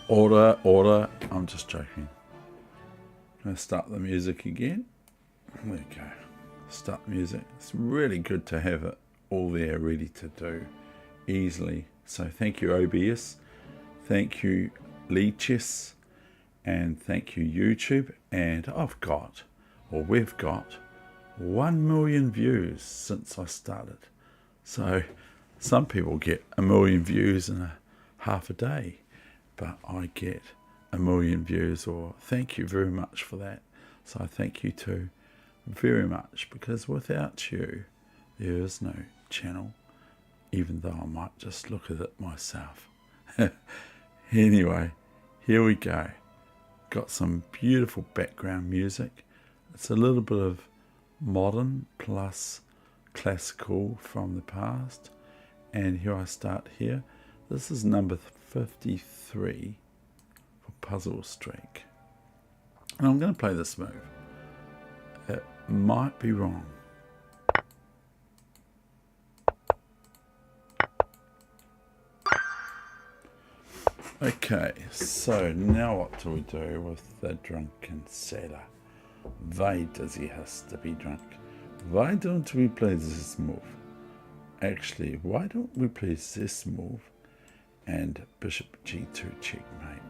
Order. I'm just joking. I'm going to start the music again. There we go. Start music. It's really good to have it all there ready to do easily. So thank you OBS. Thank you Lichess. And thank you YouTube. And we've got 1 million views since I started. So some people get 1 million views in half a day, but I get 1 million views, or thank you very much for that. So I thank you too very much, because without you there is no channel, even though I might just look at it myself. Anyway, here we go. Got some beautiful background music. It's a little bit of modern plus classical from the past. And here I start here. This is number 53 for Puzzle Streak. And I'm going to play this move. It might be wrong. Okay, so now what do we do with the drunken sailor? Why does he has to be drunk? Why don't we play this move? Actually, why don't we play this move and bishop g2 checkmate?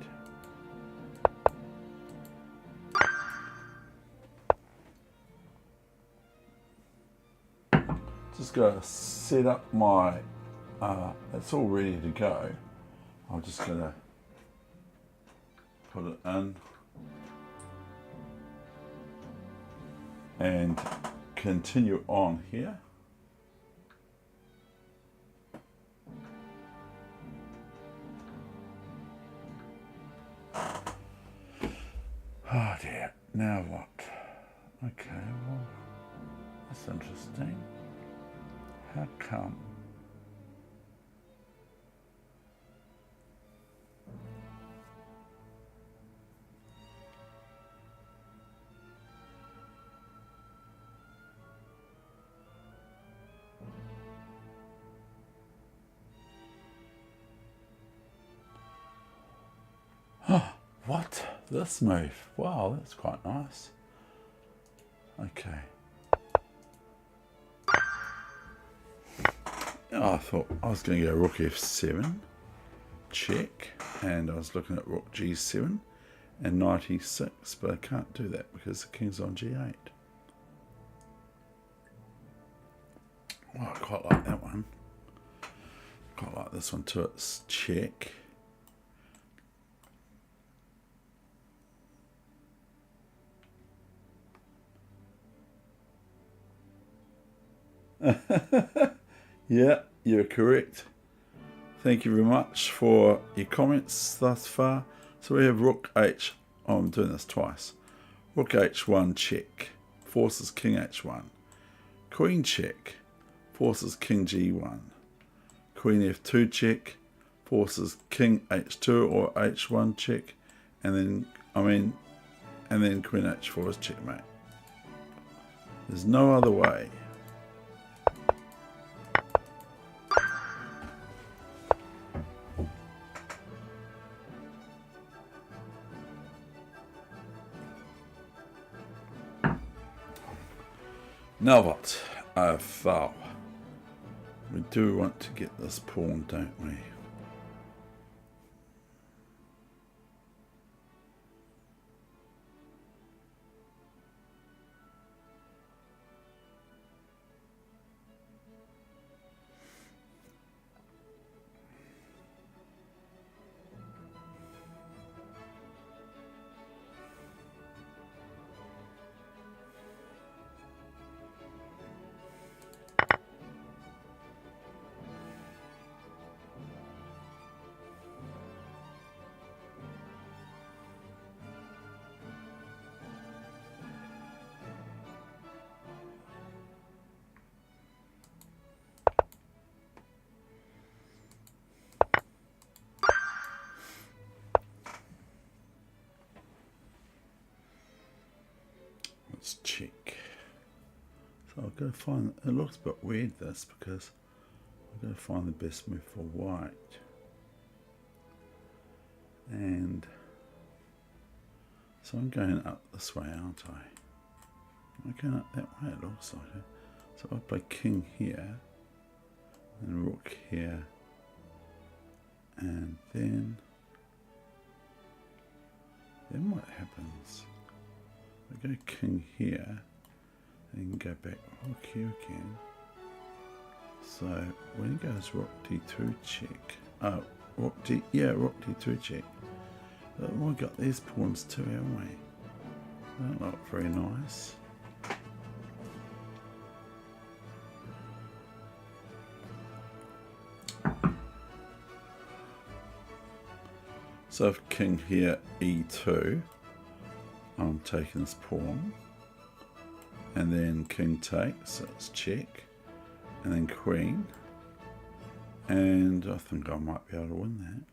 Just gotta set up my, it's all ready to go. I'm just gonna put it in and continue on here. Oh dear, now what? Okay, well, that's interesting. How come? What? This move? Wow, that's quite nice. Okay. I thought I was going to go rook f7, check, and I was looking at rook g7 and knight e6, but I can't do that because the king's on g8. Oh, I quite like that one. Quite like this one too. It's check. Yeah, you're correct. Thank you very much for your comments thus far. So we have rook h. Oh, I'm doing this twice. Rook h1 check, forces king h1. Queen check, forces king g1. Queen f2 check, forces king h2 or h1 check, and then queen h4 is checkmate. There's no other way. Now what? Foul. We do want to get this pawn, don't we? Let's check. So I've got to find, it looks a bit weird this, because I've got to find the best move for white. And so I'm going up this way, aren't I? Am I going up that way? It looks like it. So I play king here, and rook here, and then what happens? I go king here, and go back rook here again. So when he goes rook d2 check, oh, rook d2 check. But we've got these pawns too, haven't we? They're not very nice. So if king here e2, I'm taking this pawn, and then king takes, so it's check, and then queen, and I think I might be able to win that.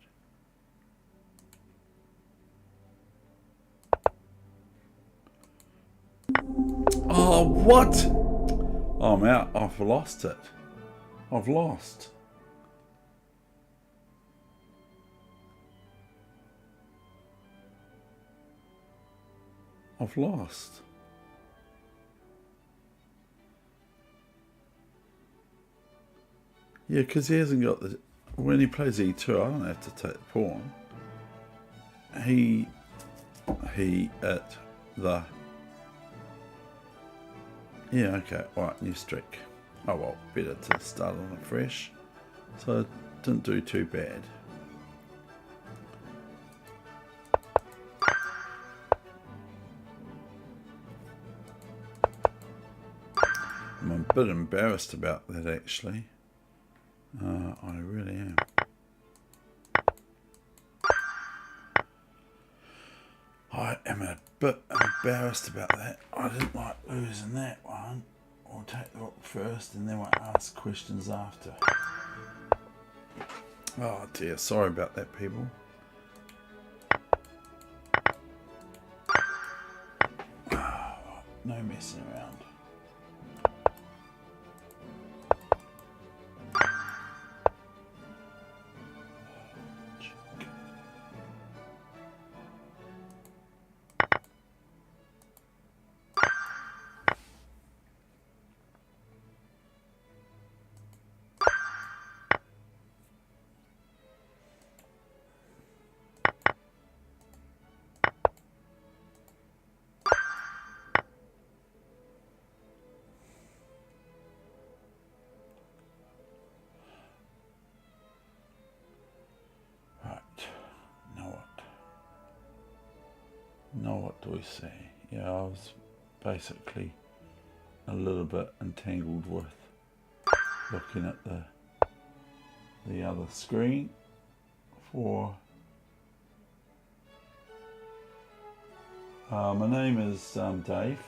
Oh, what? I'm out. I've lost it. I've lost. I've lost. Yeah, because he hasn't got the... When he plays e2, I don't have to take the pawn. He at the... Yeah, okay, right, new streak. Oh well, better to start on it fresh. So it didn't do too bad. I'm a bit embarrassed about that actually. I really am. I am a bit embarrassed about that. I didn't like losing that one. We'll take the rook first and then we'll ask questions after. Oh dear, sorry about that, people. No messing around. What do we see? Yeah, I was basically a little bit entangled with looking at the other screen for... my name is Dave,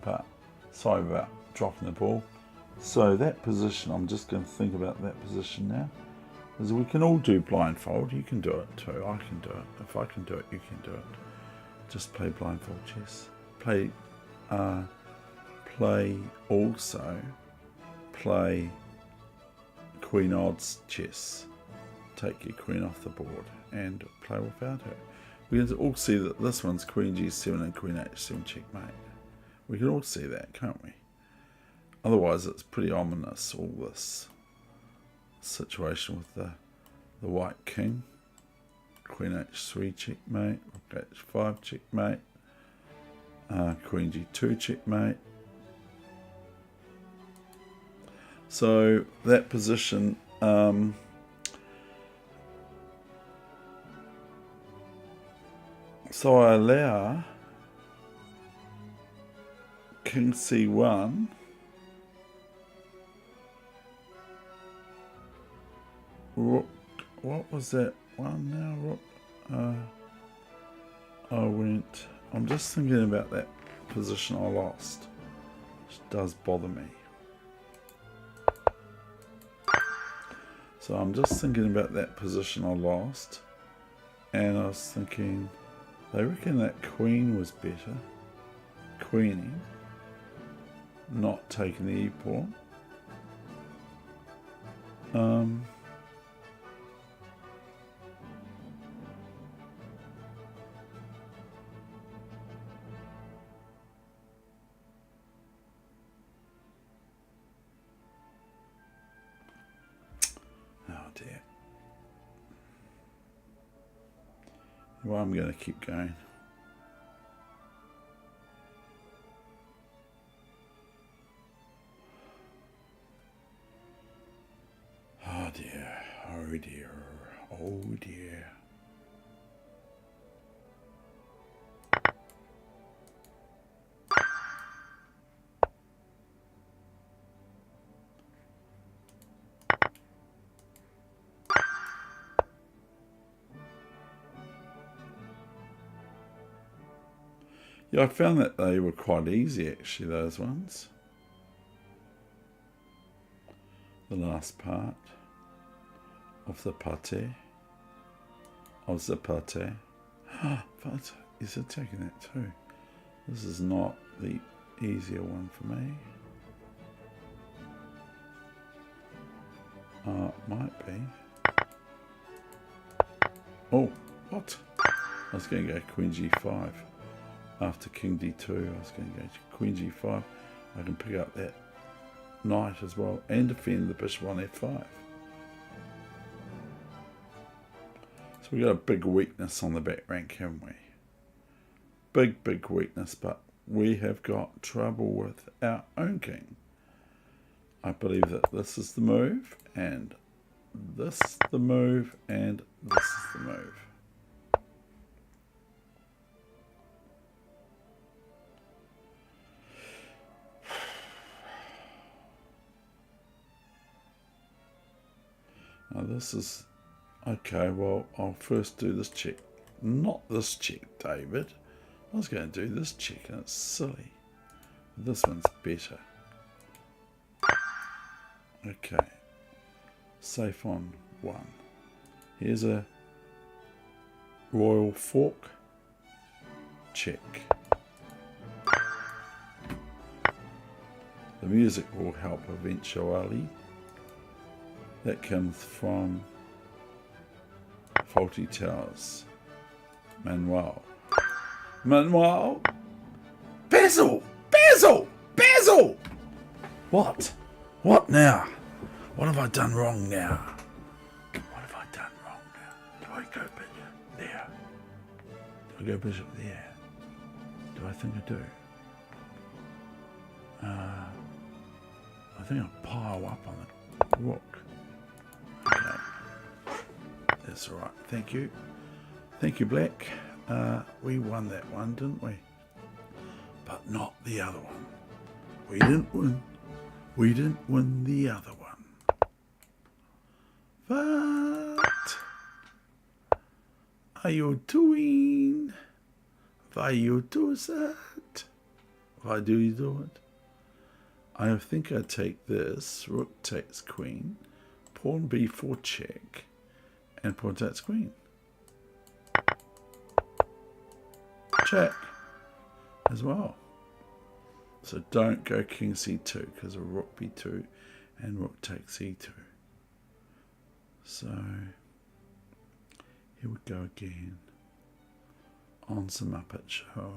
but sorry about dropping the ball. So that position, I'm just going to think about that position now. Because we can all do blindfold. You can do it too. I can do it. If I can do it, you can do it. Just play blindfold chess. Play queen odds chess. Take your queen off the board and play without her. We can all see that this one's queen g7 and queen h7 checkmate. We can all see that, can't we? Otherwise, it's pretty ominous, all this situation with the white king. Queen h3 checkmate, rook h5 checkmate, queen g2 checkmate. So that position, so I allow king c1, rook, what was that one now, rook, I'm just thinking about that position I lost, which does bother me. So I'm just thinking about that position I lost, and I was thinking, they reckon that queen was better, queening, not taking the e-pawn. dear. Well, I'm going to keep going. Oh dear, oh dear, oh dear. Yeah, I found that they were quite easy actually, those ones. The last part of the pate. Of the pate. But is it taking that too? This is not the easier one for me. Might be. Oh, what? I was going to go Queen G5. After King D2, I was going to go to Queen G5. I can pick up that knight as well and defend the bishop on F5. So we got a big weakness on the back rank, haven't we? Big weakness, but we have got trouble with our own king. I believe that this is the move, and this is the move, and this is the move. Now this is, okay, well, I'll first do this check. Not this check, David. I was going to do this check, and it's silly. This one's better. Okay. Safe on 1. Here's a royal fork. Check. The music will help eventually. That comes from Faulty Towers. Manuel. Basil! What? What now? What have I done wrong now? What have I done wrong now? Do I go bishop there? Do I go bishop there? Do I think I do? I think I'll pile up on the rook. Okay. That's alright. Thank you. Thank you, Black. We won that one, didn't we? But not the other one. We didn't win. We didn't win the other one. What are you doing? Why you do that? Why do you do it? I think I take this. Rook takes queen. Pawn b4 check. And pawn takes queen. Check. As well. So don't go king c2 because of rook b2 and rook takes e2. So here we go again on some Muppet Show.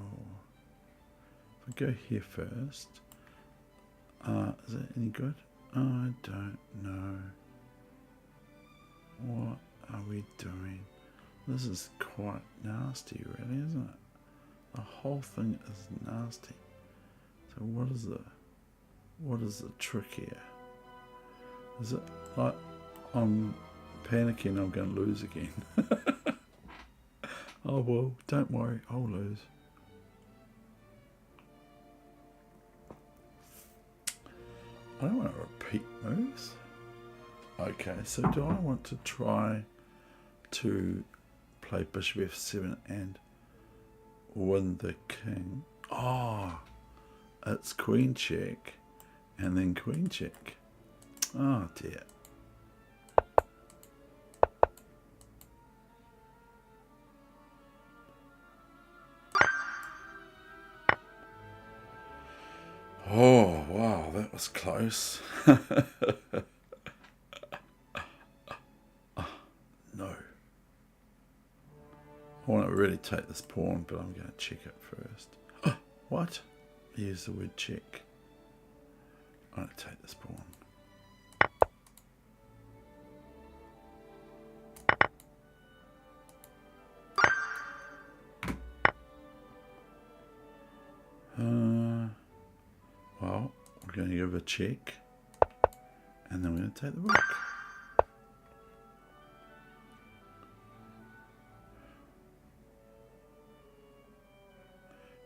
If I go here first, is that any good? I don't know. What are we doing? This is quite nasty, really, isn't it? The whole thing is nasty. So what is the trick here? Is it like I'm panicking I'm going to lose again? Oh well, don't worry, I'll lose. I don't want to repeat moves. Okay, so do I want to try to play bishop f7 and win the king? Oh, it's queen check and then queen check. Oh dear. Oh wow, that was close. No. I want to really take this pawn, but I'm going to check it first. Oh, what? Use the word check. I'm going to take this pawn. going to give a check, and then we're going to take the rook.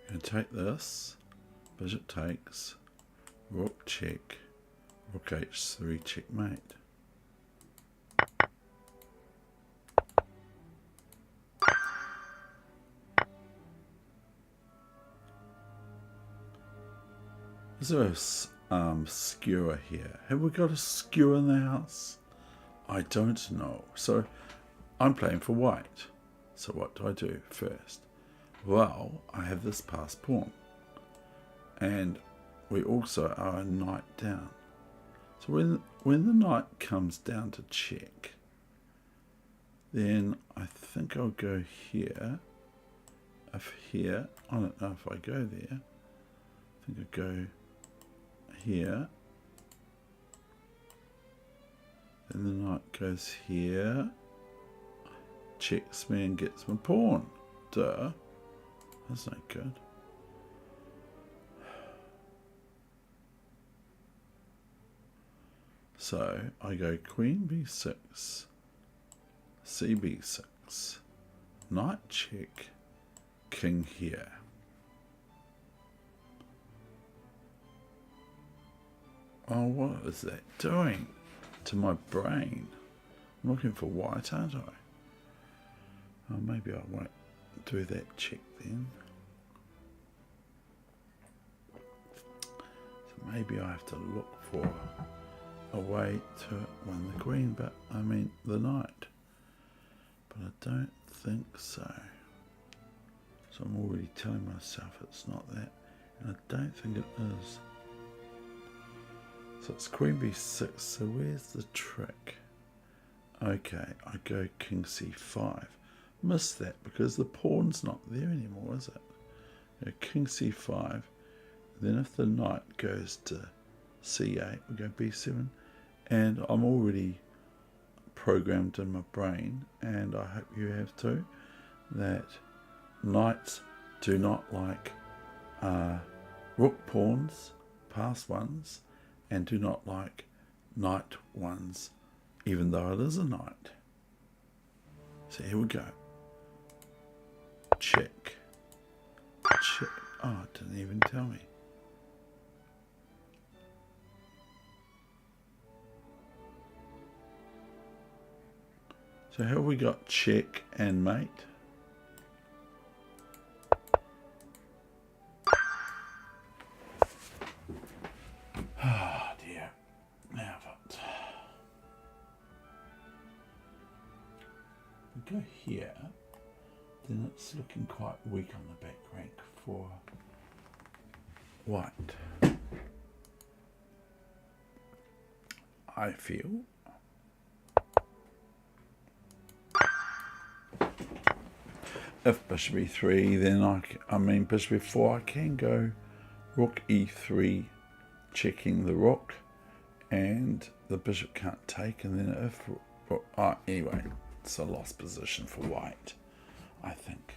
We're going to take this, bishop takes, rook check, rook h3 checkmate. Is there a skewer here? Have we got a skewer in the house? I don't know. So I'm playing for white. So what do I do first? Well, I have this passed pawn. And we also are a knight down. So when the knight comes down to check, then I think I'll go here. If here, I don't know if I go there. I think I go here, then the knight goes here, checks me and gets my pawn. Duh, that's not good. So I go queen b6, cb6, knight check, king here. Oh, what is that doing to my brain? I'm looking for white, aren't I? Oh, maybe I won't do that check then. So maybe I have to look for a way to win the queen, but I mean the knight. But I don't think so. So I'm already telling myself it's not that, and I don't think it is. So it's queen b6, so where's the trick? Okay, I go king c5. Missed that because the pawn's not there anymore, is it? Go king c5, then if the knight goes to c8, we go b7, and I'm already programmed in my brain, and I hope you have too, that knights do not like rook pawns, passed ones, and do not like knight ones, even though it is a knight. So here we go. Check. Check. Oh, it didn't even tell me. So have we got check and mate? Go here, then it's looking quite weak on the back rank for white. I feel. If bishop e3, then I mean bishop e4, I can go rook e3, checking the rook, and the bishop can't take, and then if anyway. It's a lost position for white, I think.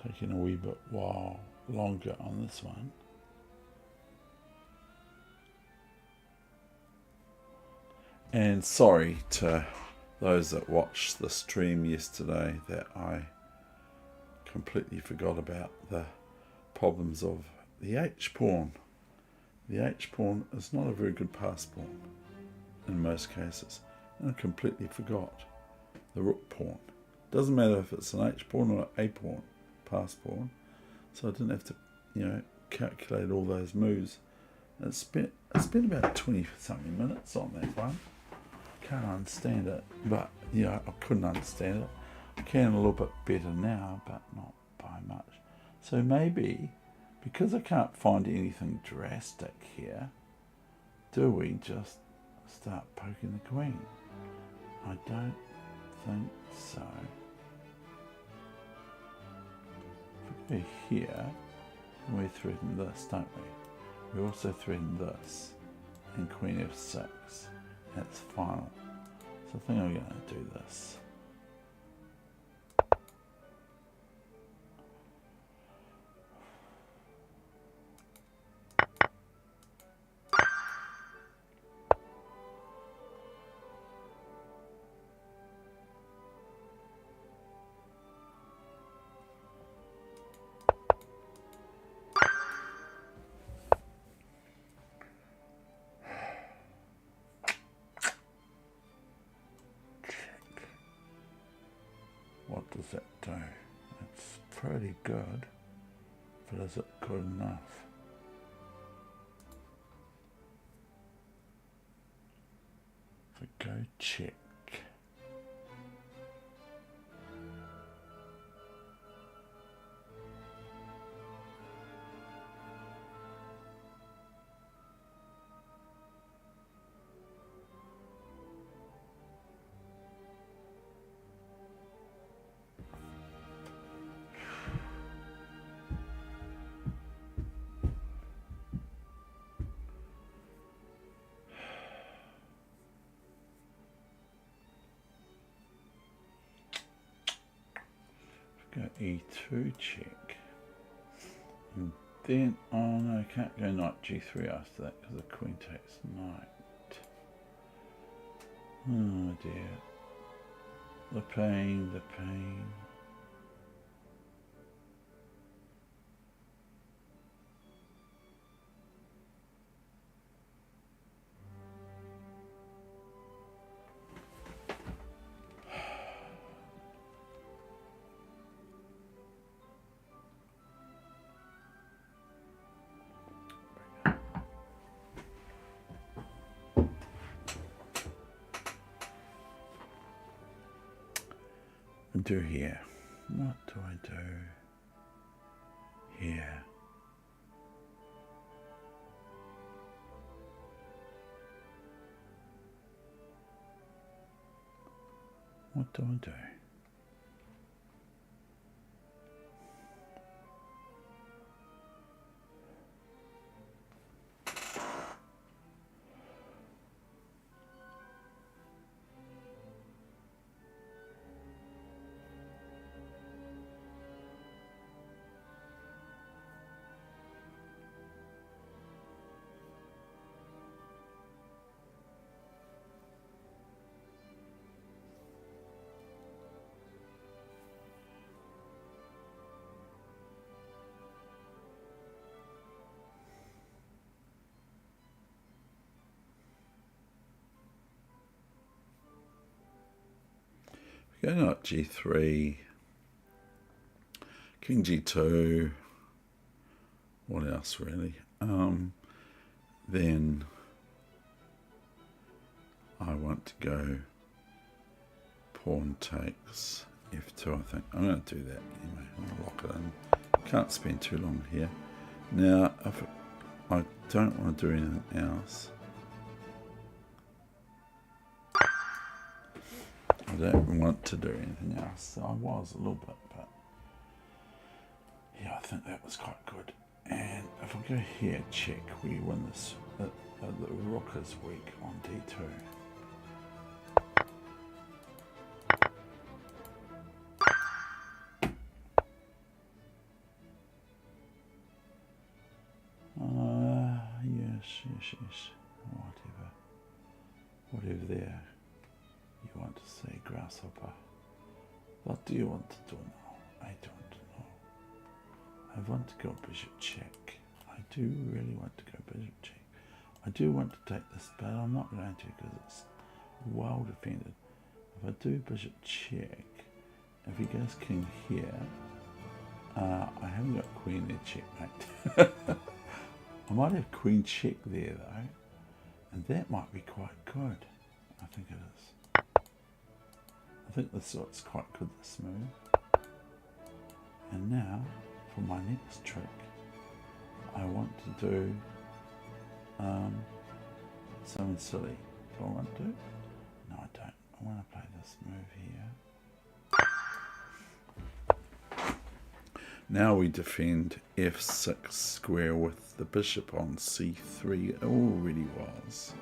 Taking a wee bit while longer on this one. And sorry to those that watched the stream yesterday that I completely forgot about the problems of the H-pawn. The H-pawn is not a very good pass pawn in most cases. And I completely forgot the rook pawn. Doesn't matter if it's an H-pawn or an A-pawn, pass pawn. So I didn't have to, calculate all those moves. And I spent about 20 something minutes on that one. Can't understand it, but I couldn't understand it. I can a little bit better now, but not by much. So maybe Because I can't find anything drastic here, do we just start poking the queen? I don't think so. If we go here, we threaten this, don't we? We also threaten this, and queen f6. That's final. So I think I'm going to do this. What does that do? It's pretty good, but is it good enough? So go check. Go e2 check, and then, oh no, I can't go knight g3 after that because the queen takes knight. Oh dear, the pain, the pain. Do here. What do I do here? What do I do? Go knight g3, king g2, what else really? Then I want to go pawn takes f2, I think. I'm going to do that anyway. I'm going to lock it in. Can't spend too long here. Now, if I don't want to do anything else, I don't want to do anything else. So I was a little bit, but yeah, I think that was quite good. And if I go here, check, we win this. The rook is weak on d2. Yes. Whatever there you want to say, grasshopper. What do you want to do now? I don't know. I want to go bishop check. I do really want to go bishop check. I do want to take this, but I'm not going to because it's well defended. If I do bishop check, if he goes king here, I haven't got queen there, checkmate. I might have queen check there though, and that might be quite good. I think it is. I think this is quite good, this move. And now, for my next trick, I want to do something silly. Do I want to? No, I don't. I want to play this move here. Now we defend f6 square with the bishop on c3. It already was.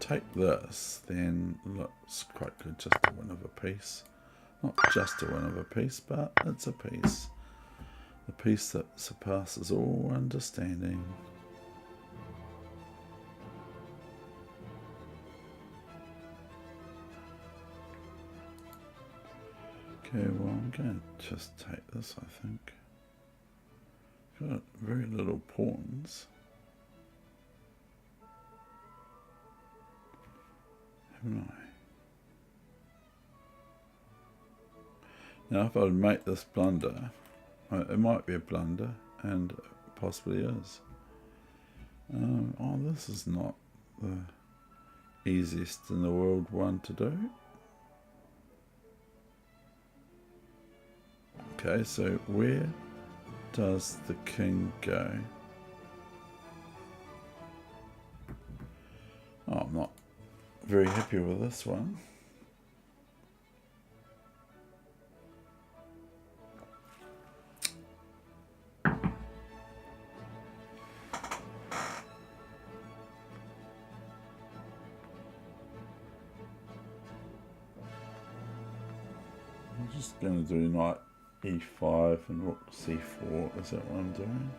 Take this, then looks quite good, just a win of a piece. Not just a win of a piece, but it's a piece. The piece that surpasses all understanding. Okay, well, I'm going to just take this, I think. Got very little pawns. Haven't I? Now, if I would make this blunder, it might be a blunder, and it possibly is. Oh, this is not the easiest in the world one to do. Okay, so where does the king go? Oh, I'm not very happy with this one. I'm just going to do knight e5 and rook c4. Is that what I'm doing?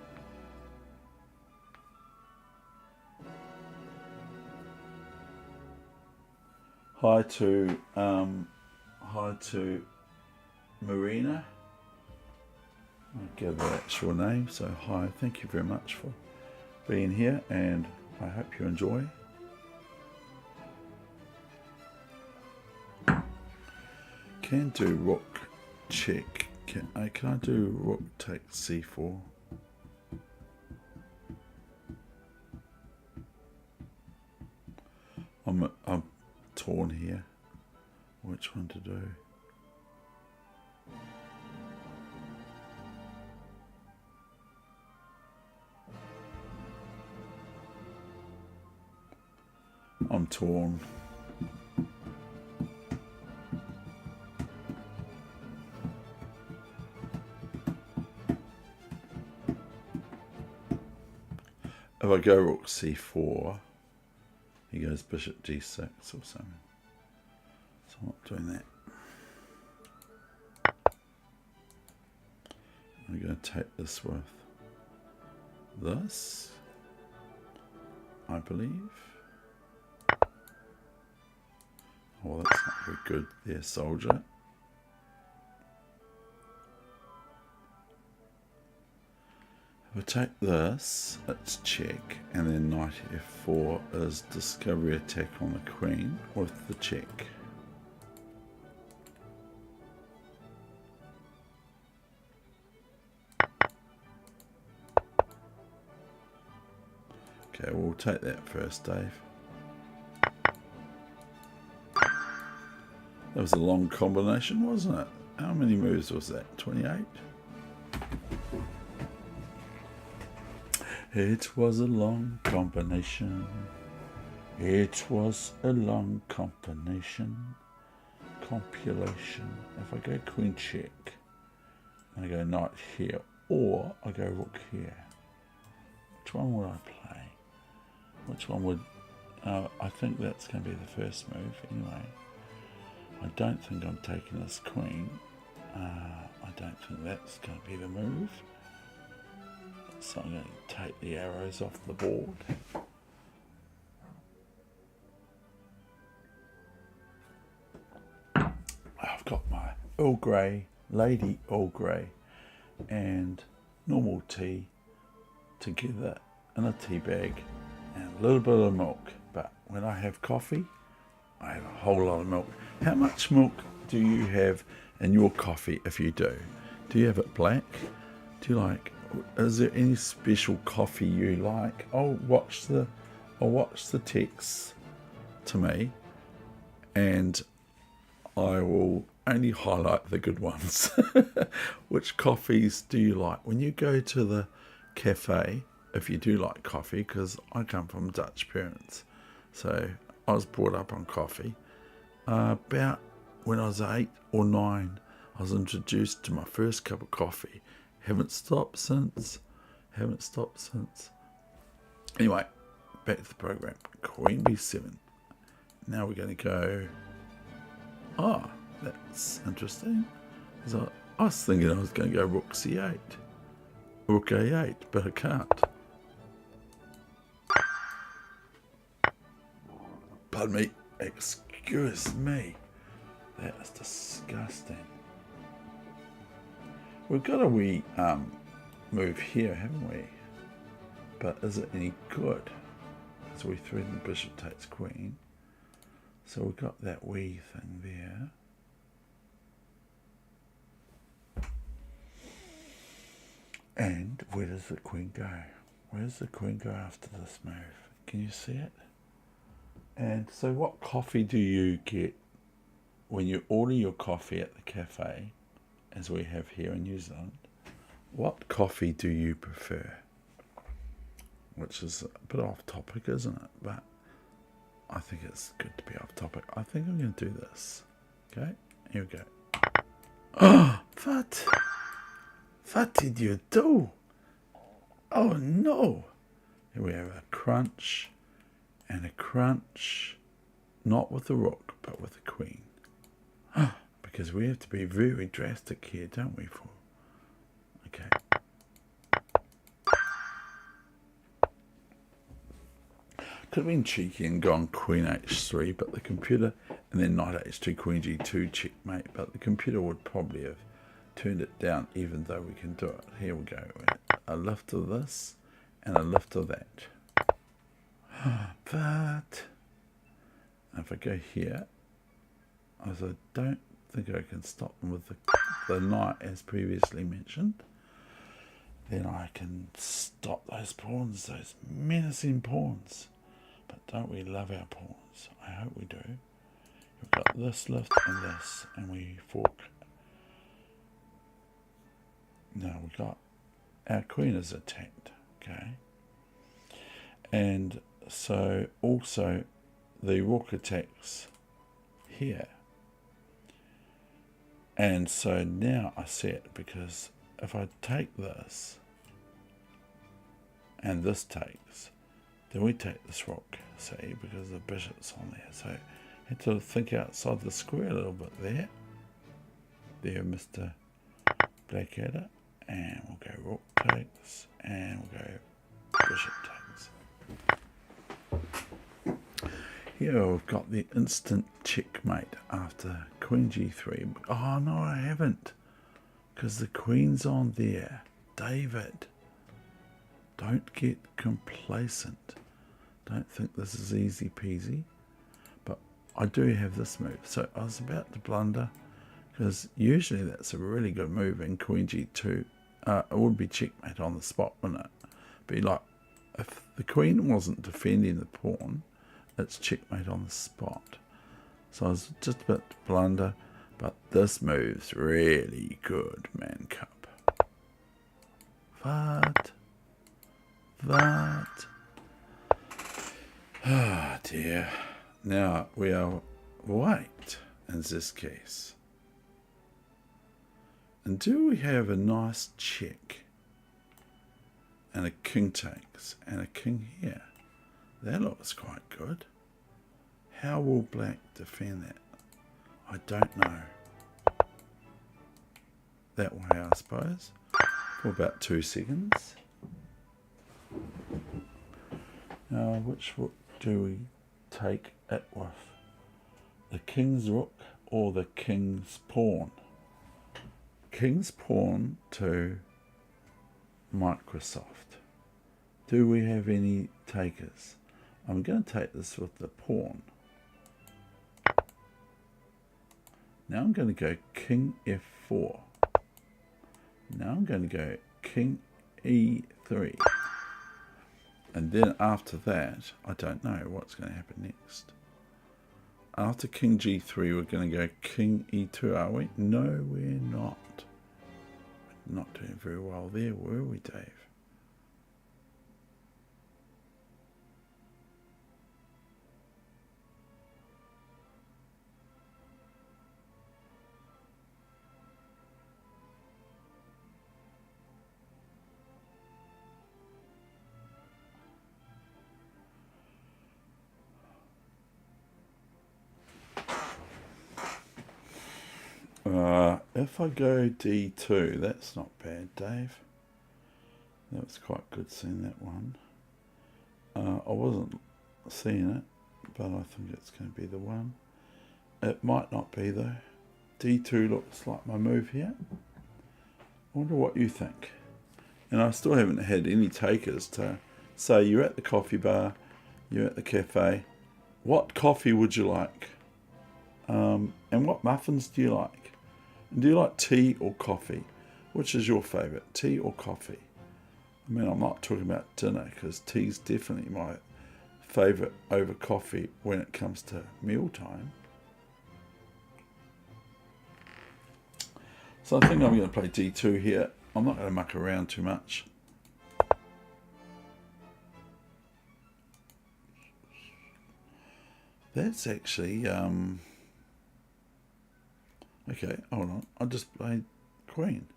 Hi to Marina. I'll give the actual name. So hi, thank you very much for being here, and I hope you enjoy. Can do rook check. Can I do rook take c4? I'm torn here. Which one to do? I'm torn. If I go rook c4, he goes bishop d6 or something. So I'm not doing that. I'm going to take this with this, I believe. Oh, that's not very good there, soldier. If I take this, it's check, and then knight f4 is discovery attack on the queen with the check. Okay, we'll take that first, Dave. That was a long combination, wasn't it? How many moves was that? 28? It was a long combination. It was a long combination. Compilation. If I go queen check, and I go knight here, or I go rook here, which one would I play? Which one would... I think that's going to be the first move anyway. I don't think I'm taking this queen. I don't think that's going to be the move. So I'm going to take the arrows off the board. I've got my Earl Grey, Lady Earl Grey, and normal tea together in a tea bag and a little bit of milk. But when I have coffee, I have a whole lot of milk. How much milk do you have in your coffee if you do? Do you have it black? Do you like... Is there any special coffee you like? I'll watch the text to me, and I will only highlight the good ones. Which coffees do you like? When you go to the cafe, if you do like coffee, because I come from Dutch parents, so I was brought up on coffee. About when I was 8 or 9, I was introduced to my first cup of coffee. Haven't stopped since. Anyway, back to the program. Queen b7. Now we're going to go... Oh, that's interesting. So I was thinking I was going to go rook c8. Rook a8, but I can't. Pardon me. Excuse me. That is disgusting. We've got a wee move here, haven't we? But is it any good? So we threaten bishop takes queen. So we've got that wee thing there. And where does the queen go? Where does the queen go after this move? Can you see it? And so what coffee do you get when you order your coffee at the cafe, as we have here in New Zealand? What coffee do you prefer? Which is a bit off topic, isn't it? But I think it's good to be off topic. I think I'm going to do this. Okay, here we go. Oh, what did you do? Oh no! Here we have a crunch and a crunch, not with the rook, but with the queen. Because we have to be very drastic here, don't we? Okay. Could have been cheeky and gone queen h3, but the computer, and then knight h2, queen g2, checkmate, but the computer would probably have turned it down, even though we can do it. Here we go. A lift of this and a lift of that. But if I go here, as I don't think I can stop them with the knight, as previously mentioned, then I can stop those pawns, those menacing pawns. But don't we love our pawns? I hope we do. We've got this lift and this, and we fork. Now we've got our queen is attacked, okay? And so also the rook attacks here. And so now I see it, because if I take this and this takes, then we take this rook, see, because the bishop's on there. So I had to think outside the square a little bit there. There, Mr. Blackadder. And we'll go rook takes, and we'll go bishop takes. Here we've got the instant checkmate after queen g3. Oh no, I haven't, because the queen's on there. David, don't get complacent. Don't think this is easy peasy. But I do have this move. So I was about to blunder, because usually that's a really good move in queen g2. It would be checkmate on the spot, wouldn't it? Be like, if the queen wasn't defending the pawn, it's checkmate on the spot. So I was just a bit to blunder, but this move's really good, man cup. What? Ah, dear. Now we are white in this case. And do we have a nice check? And a king takes, and a king here. That looks quite good. How will black defend that? I don't know. That way, I suppose. For about 2 seconds. Now, which rook do we take it with? The king's rook or the king's pawn? King's pawn to Microsoft. Do we have any takers? I'm going to take this with the pawn. Now I'm going to go king f4. Now I'm going to go king e3. And then after that, I don't know what's going to happen next. after king g3, we're going to go king e2, are we? No, we're not. We're not doing very well there, were we, Dave? If I go d2, that's not bad, Dave. That was quite good seeing that one. I wasn't seeing it, but I think it's going to be the one. It might not be though. d2 looks like my move here. I wonder what you think. And I still haven't had any takers to say, you're at the coffee bar, you're at the cafe, what coffee would you like? And what muffins do you like? And do you like tea or coffee? Which is your favourite, tea or coffee? I mean, I'm not talking about dinner, because tea's definitely my favourite over coffee when it comes to mealtime. So I think I'm going to play d2 here. I'm not going to muck around too much. That's actually... okay, hold on. I just played queen.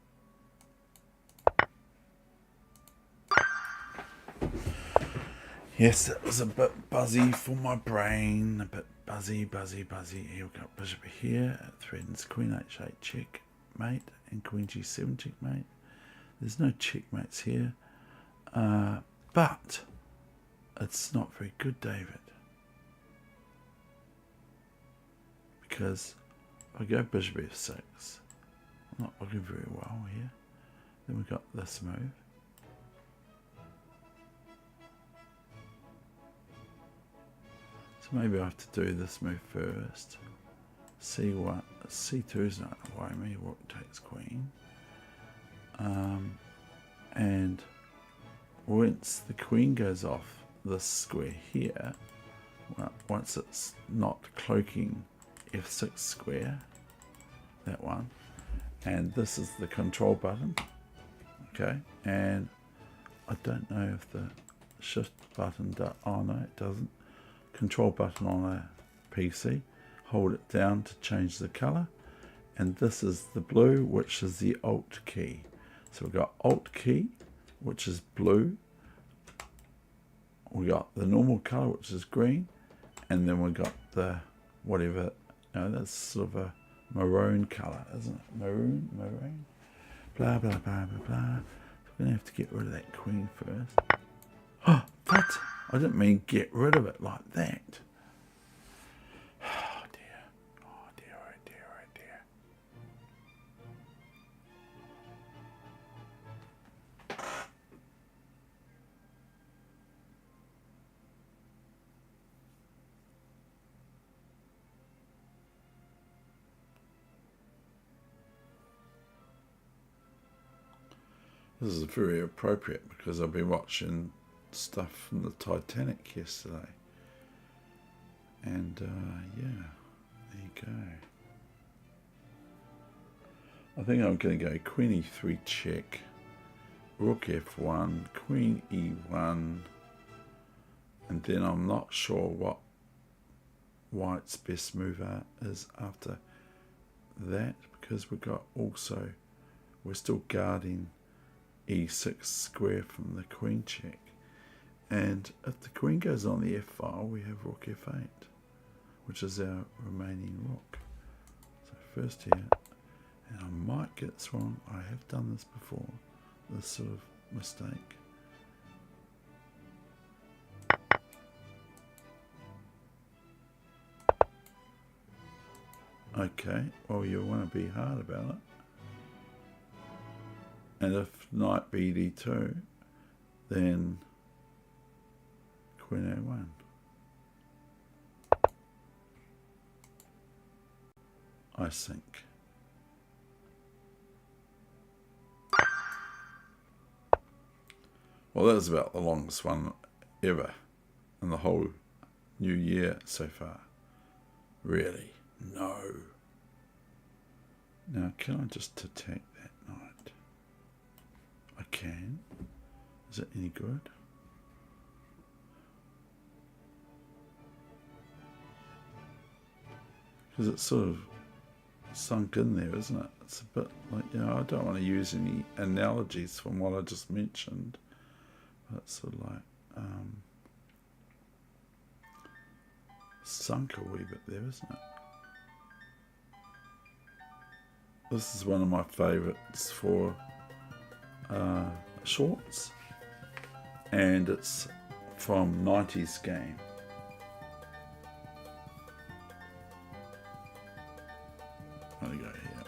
Yes, that was a bit buzzy for my brain. A bit buzzy. Here we go. Bishop here. It threatens queen h8 checkmate and queen g7 checkmate. There's no checkmates here. But it's not very good, David. Because if I go bishop f6, I'm not looking very well here. Then we've got this move. So maybe I have to do this move first. C1, C2 is not going to worry me. Rook takes queen. And once the queen goes off this square here, well, once it's not cloaking f6 square, that one, and this is the control button, okay, and I don't know if the shift button does, oh no it doesn't, control button on a PC, hold it down to change the color, and this is the blue, which is the alt key. So we've got alt key, which is blue, we got the normal color, which is green, and then we got the whatever, that's sort of a maroon color, isn't it? Maroon, blah blah blah blah blah. So we're gonna have to get rid of that queen first. Oh, what? I didn't mean get rid of it like that. Oh dear, oh dear, oh dear, oh dear. This is very appropriate because I've been watching stuff from the Titanic yesterday. And yeah, there you go. I think I'm going to go queen e3 check, rook f1, queen e1, and then I'm not sure what white's best move is after that, because we've got also, we're still guarding e6 square from the queen check, and if the queen goes on the f file, we have rook f8, which is our remaining rook. So first here, and I might get this wrong, I have done this before, this sort of mistake. Okay, well you want to be hard about it. And if knight bd2, then queen a1. I think. Well, that was about the longest one ever in the whole new year so far. Really? No. Now, can I just attack that knight? I can. Is it any good? Because it's sort of sunk in there, isn't it? It's a bit like, I don't want to use any analogies from what I just mentioned. But it's sort of like sunk a wee bit there, isn't it? This is one of my favourites for shorts, and it's from 90s game. I'm going to go here.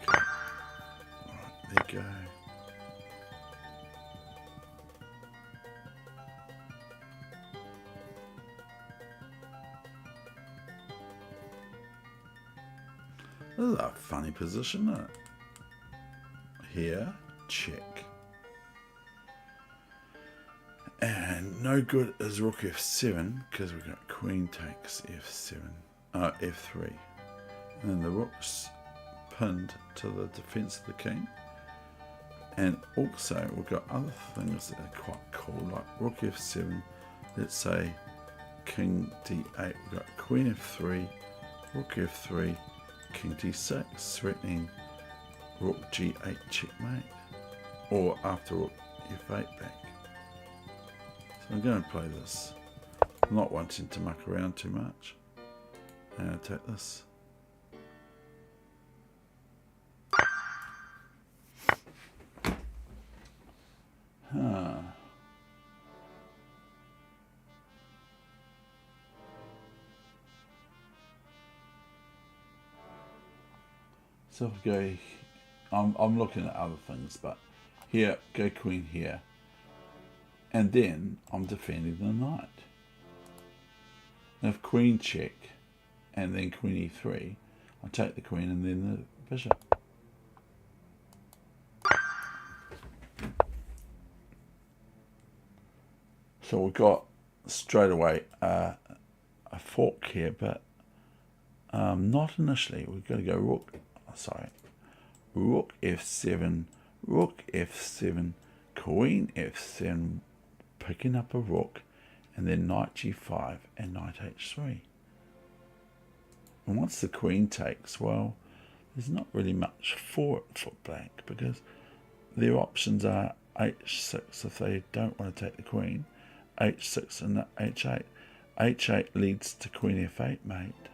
Okay. Alright, there you go. This is a funny position, isn't it? Here, check. And no good is rook f7 because we've got queen takes f7, f3. And then the rook's pinned to the defense of the king. And also we've got other things that are quite cool, like rook f7, let's say king d8, we've got queen f3, rook f3, king d6, threatening rook g8 checkmate, or after rook f8 back. So I'm going to play this, I'm not wanting to muck around too much, and I'll take this. So if we go, I'm looking at other things, but here, go queen here, and then I'm defending the knight. And if queen check, and then queen e3, I take the queen and then the bishop. So we've got straight away a fork here, but not initially. We've got to go rook f7, rook f7, queen f7, picking up a rook, and then knight g5 and knight h3. And once the queen takes, well, there's not really much for it for black, because their options are h6 if they don't want to take the queen, h6 and h8. h8 leads to queen f8 mate,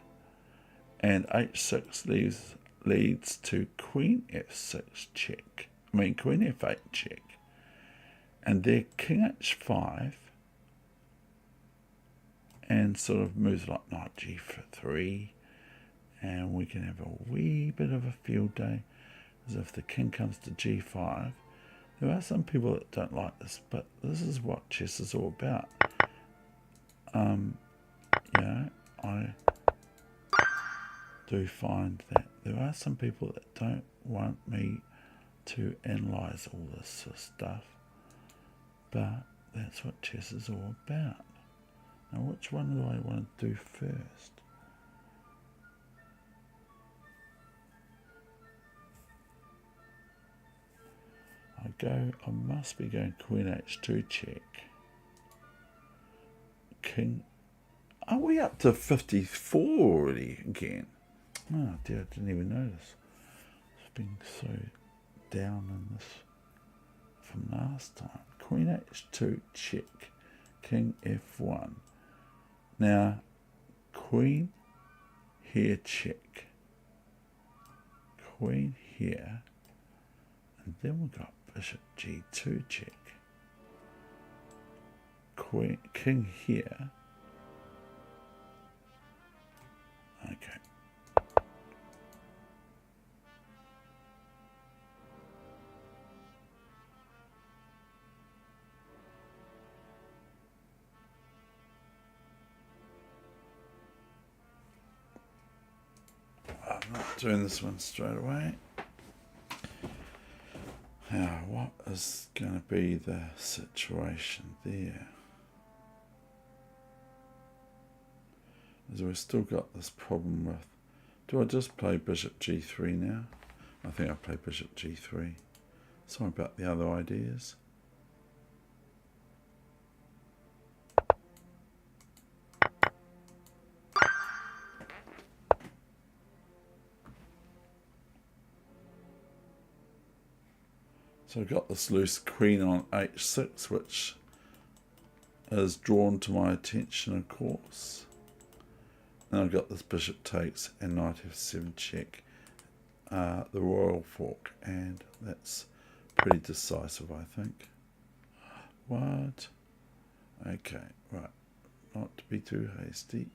and h6 leads to queen f6 check. Queen f8 check. And their king h5 and sort of moves like knight g3, and we can have a wee bit of a field day, as if the king comes to g5. There are some people that don't like this, but this is what chess is all about. I do find that there are some people that don't want me to analyse all this stuff, but that's what chess is all about. Now, which one do I want to do first? I must be going queen h2 check. King. Are we up to 54 already again? Oh dear, I didn't even notice. It's been so down in this from last time. Queen h2 check. King f1. Now, queen here check. Queen here. And then we've got bishop g2 check. Queen, king here. Okay. I'm not doing this one straight away. Now, what is going to be the situation there? is we've still got this problem with, do I just play bishop g3 now? I think I play bishop g3. Sorry about the other ideas. So I've got this loose queen on h6, which is drawn to my attention, of course. And I've got this bishop takes and knight f7 check, the royal fork, and that's pretty decisive, I think. What? Okay, right. Not to be too hasty.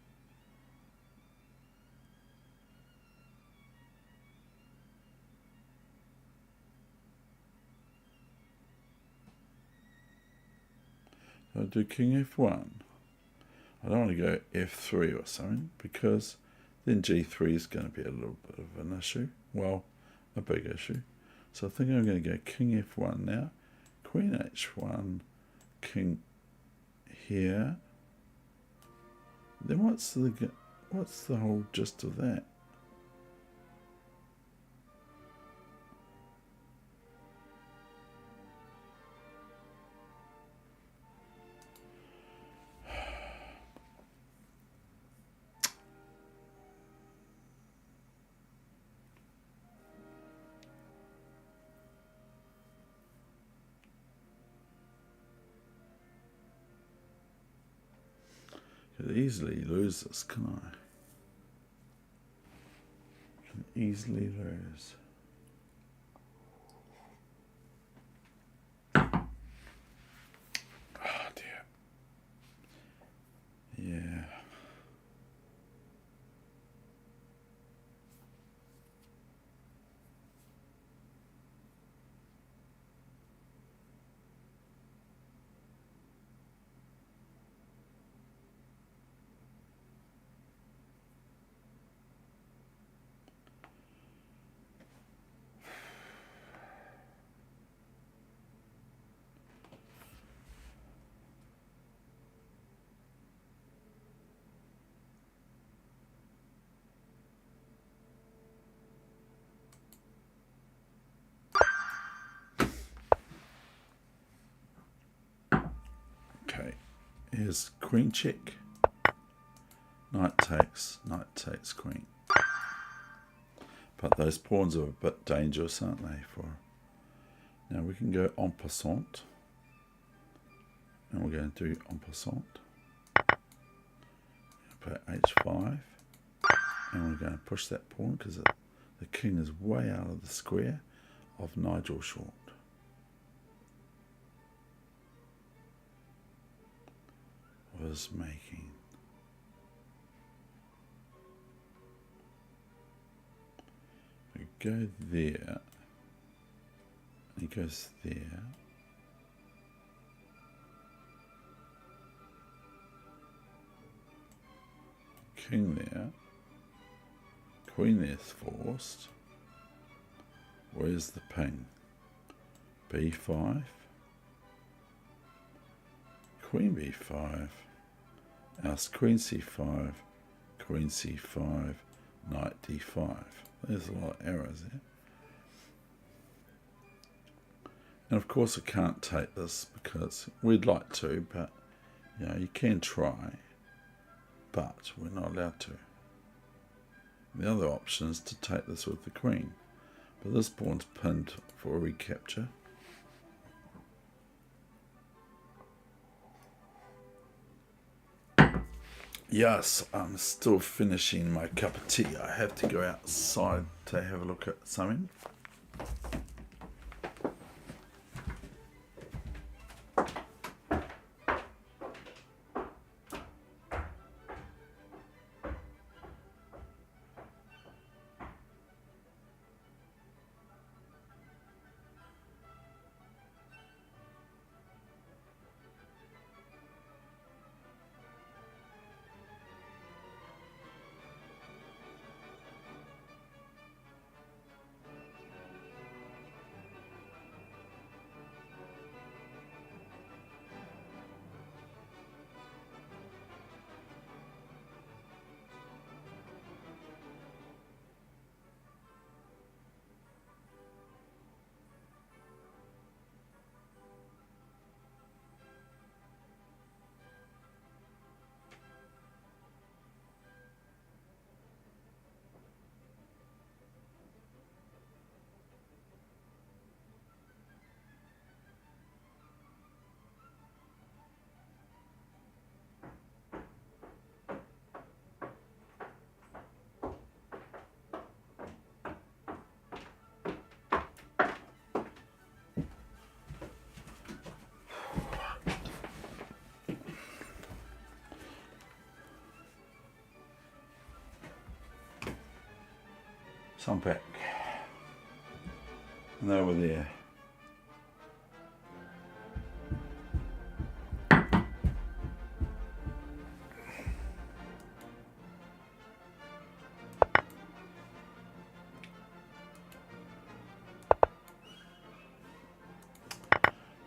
So I'll do king f1. I don't want to go f3 or something, because then g3 is going to be a little bit of an issue. Well, a big issue. So I think I'm going to go king f1 now. Queen h1, king here. Then what's the whole gist of that? Could easily lose this, can I? Can easily lose. Oh dear. Yeah. Okay, here's queen check. Knight takes queen. But those pawns are a bit dangerous, aren't they? Now we can go en passant. And we're going to do en passant. Play h5. And we're going to push that pawn because the king is way out of the square of Nigel Short. Was making. We go there. He goes there. King there. Queen there's forced. Where's the ping? b5. Queen b5. Ask queen c5, queen c5, knight d5. There's a lot of errors there. And of course I can't take this because we'd like to, but you know, you can try, but we're not allowed to. The other option is to take this with the queen, but this pawn's pinned for a recapture. Yes, I'm still finishing my cup of tea. I have to go outside to have a look at something. So I'm back. And they were there.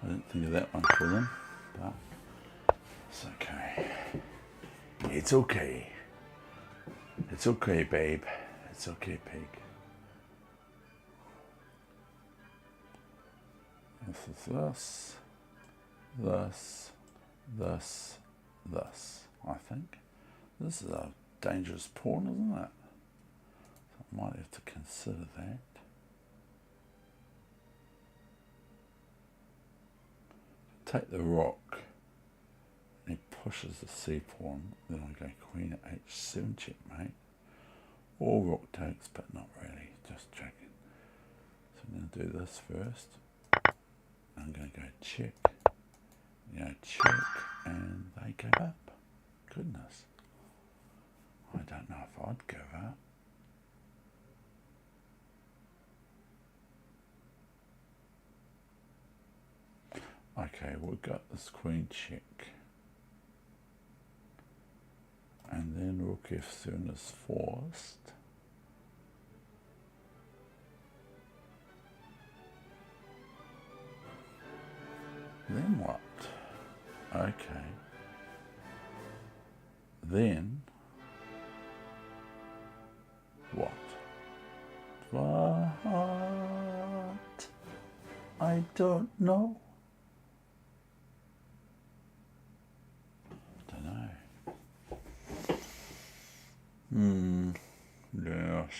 I didn't think of that one for them, but it's okay. It's okay. It's okay, babe. It's okay, pig. This is this, I think. This is a dangerous pawn, isn't it? So I might have to consider that. Take the rook, and he pushes the c pawn, then I go queen at h7 checkmate, or rook takes, but not really, just checking. So I'm going to do this first. I'm going to go check, check, and they give up. Goodness, I don't know if I'd give up. Okay, we've got this queen check. And then rook f7 is forced. Then what? Okay. Then what? What? I don't know. Yes.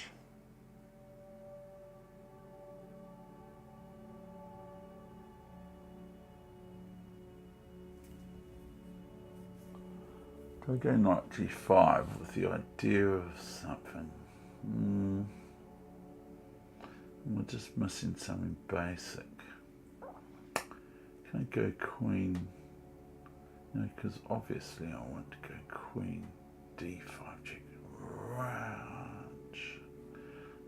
Do I go knight g5 with the idea of something? We're just missing something basic. Can I go queen? No, because obviously I want to go queen d5 check.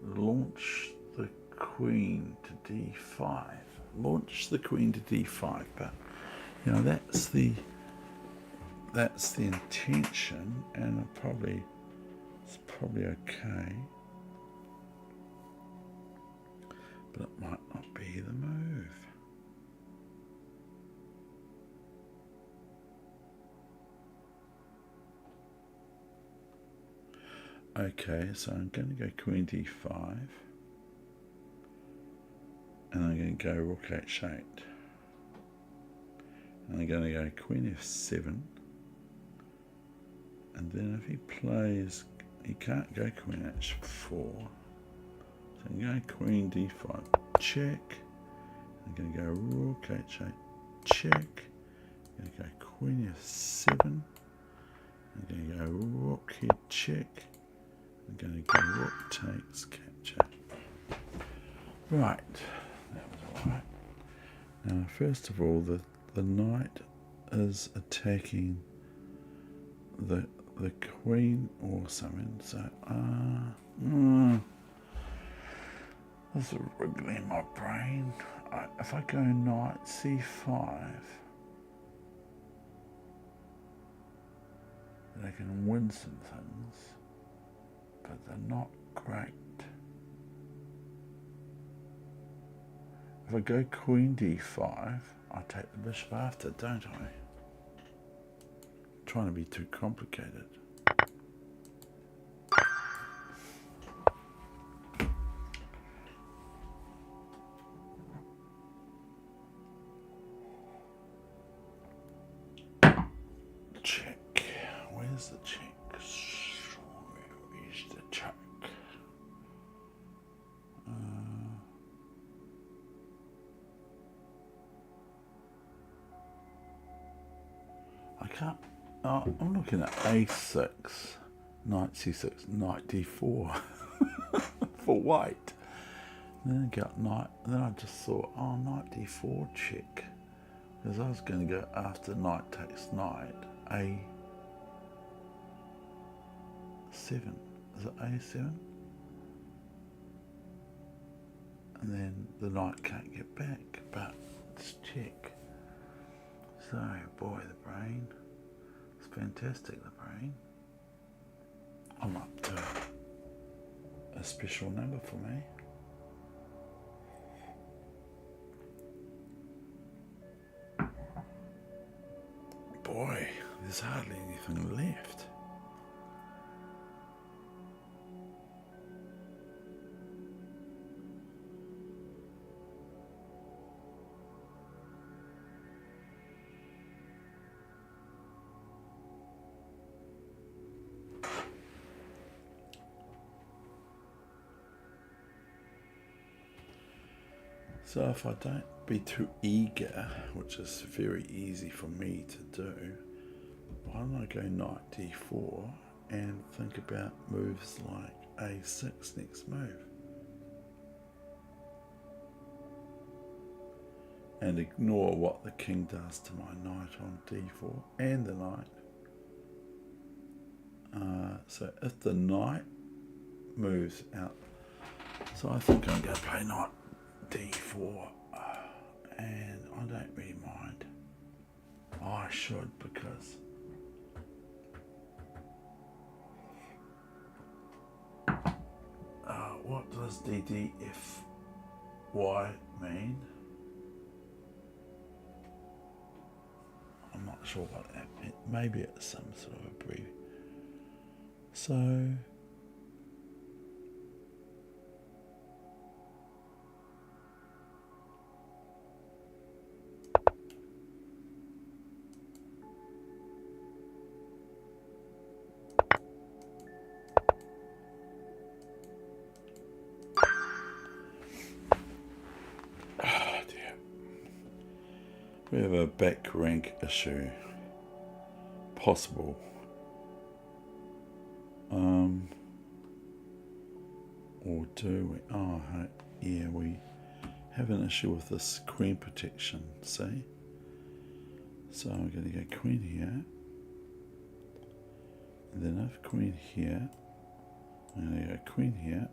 Launch the queen to d5. Launch the queen to d5, but that's the intention, and it's probably okay, but it might not be the move. Okay, so I'm going to go queen d5, and I'm going to go rook h8, and I'm going to go queen f7, and then if he plays, he can't go queen h4, so I'm going to go queen d5 check, I'm going to go rook h8 check, I'm going to go queen f7, I'm going to go rook here check, I'm going to go rook takes capture. Right, that was alright. Now, first of all, the knight is attacking the queen or something. So, this is wriggling my brain. If I go knight c5, then I can win some things, but they're not great. If I go queen d5, I take the bishop after, don't I? I'm trying to be too complicated. Check. Where's the check? Where's the check? I can't. Oh, I'm looking at a6, knight c6, knight d4 for white. And then I got knight. Then I just thought, oh, knight d4 check, because I was going to go after knight takes knight a7. Is it a7? and then the knight can't get back, but it's check. So, boy, the brain. It's fantastic, the brain. I'm up to a special number for me. Boy, there's hardly anything left. So if I don't be too eager, which is very easy for me to do, why don't I go knight d4 and think about moves like a6 next move? And ignore what the king does to my knight on d4 and the knight. So if the knight moves out, so I think I'm going to play knight d4, and I don't really mind. I should, because what does ddfy mean? I'm not sure what that meant. Maybe it's some sort of a brief. So we have a back rank issue. Possible. Or do we? Oh, yeah, we have an issue with this queen protection, see? So I'm going to go queen here. And then I have queen here. I'm going to go queen here.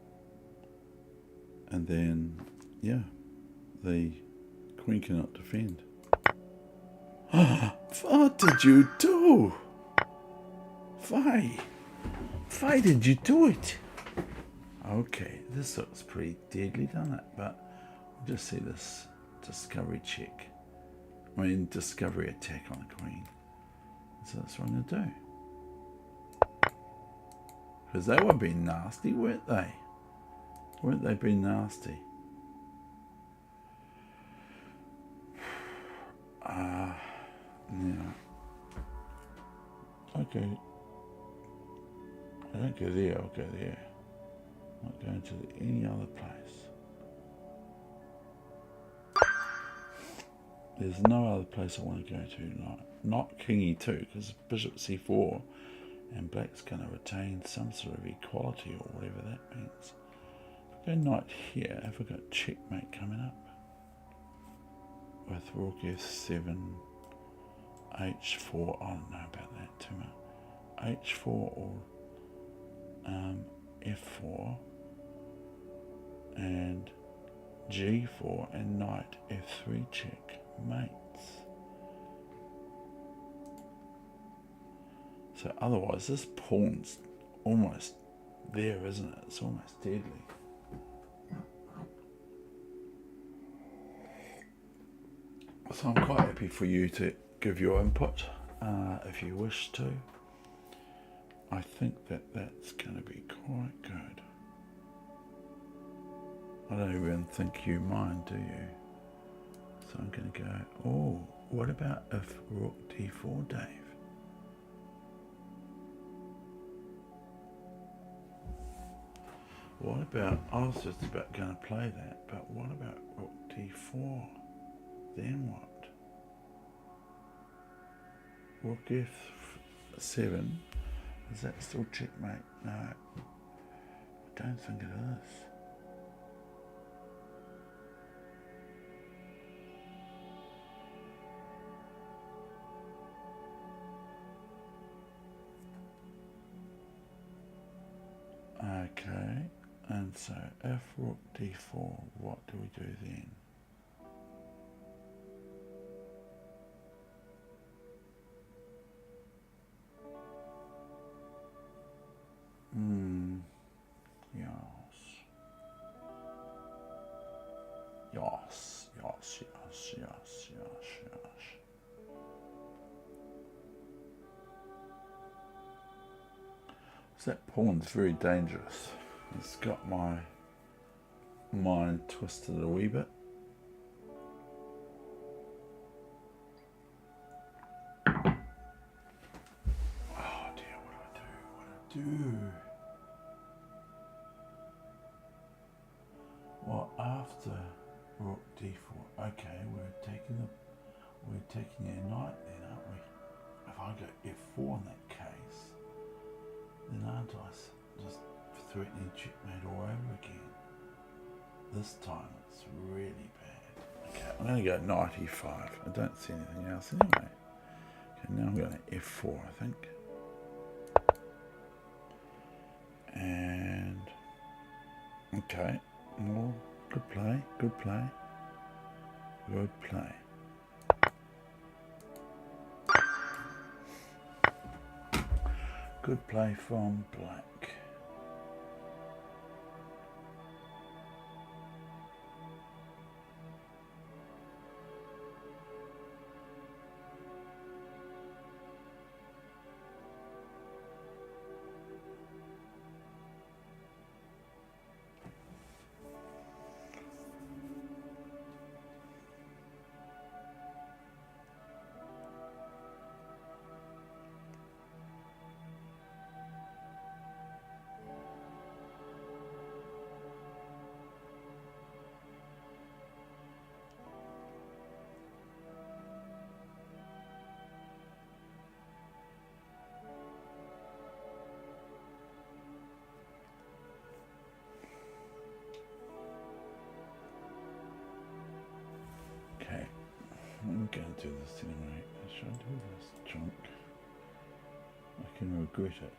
And then, yeah, the queen cannot defend. What did you do? Why did you do it? Okay, this looks pretty deadly, doesn't it? But we'll just see this discovery check. I mean, discovery attack on the queen. So that's what I'm going to do. Because they were being nasty, weren't they? Weren't they being nasty? Now, okay. I don't go there, I'll go there. Not going to any other place. There's no other place I want to go to. Not king e2, because bishop c4, and black's going to retain some sort of equality or whatever that means. If I go knight here, have I got checkmate coming up? With rook f7, h4, I don't know about that too much. h4 or f4 and g4 and knight f3 check mates. So otherwise this pawn's almost there, isn't it? It's almost deadly. So I'm quite happy for you to give your input if you wish to. I think that that's going to be quite good. I don't even think you mind, do you? So I'm going to go, oh, what about if rook d4, Dave? What about, I was just about going to play that, but what about rook d4? Then what? Rook f7. Is that still checkmate? No. I don't think it is. Okay. And so if rook d4, what do we do then? Yes. Yes, yes, yes, yes, yes, yes. So that pawn's very dangerous. It's got my mind twisted a wee bit. Oh dear, what do I do? Well, after rook d4, okay, we're taking a knight then, aren't we? If I go f4 in that case, then aren't I just threatening checkmate all over again? This time it's really bad. Okay, I'm going to go knight e5. I don't see anything else anyway. Okay, now I'm going to f4, I think. And okay, more good play, good play, good play. Good play from black. Okay, I'm going to do this anyway. Should I do this junk? I can regret it.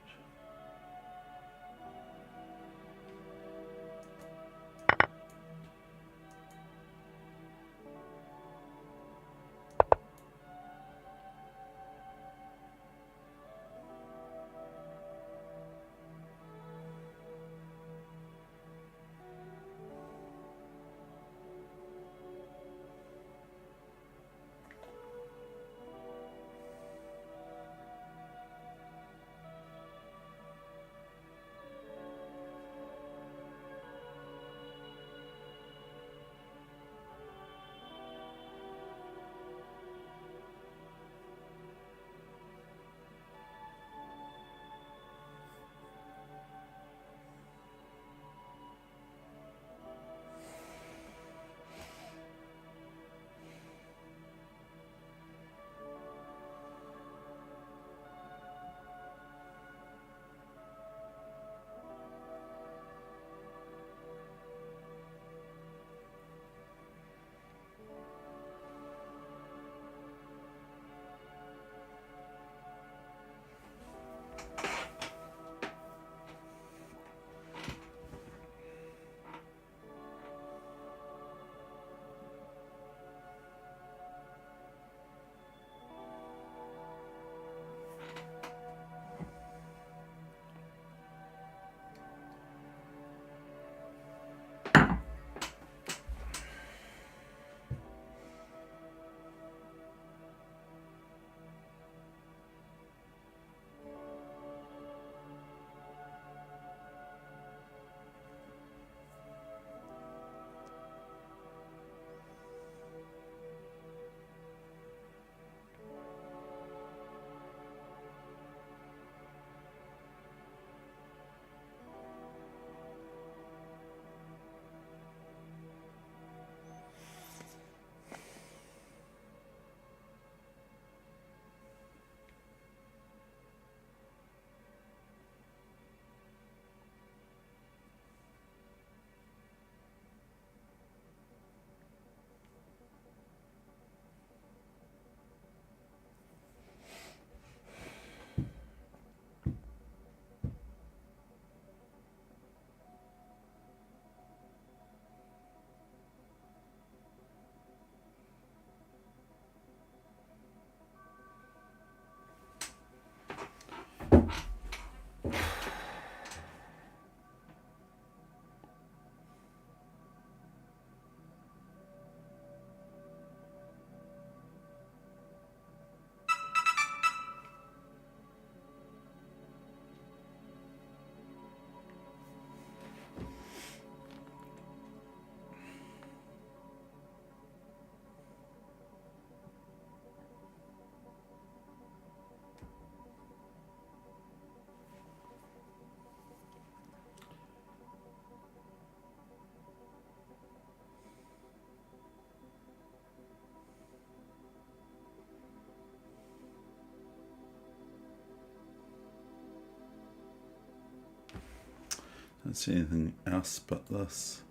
don't see anything else but this.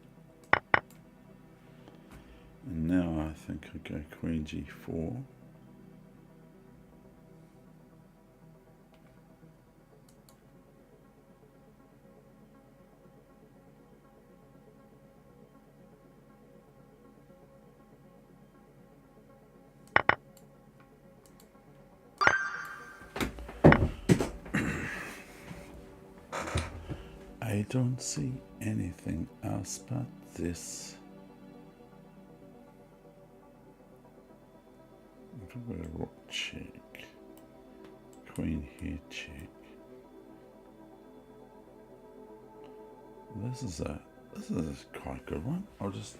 And now I think I go Queen G4. I don't see anything else but this. Rook check, queen here check. This is a quite a good one. I'll just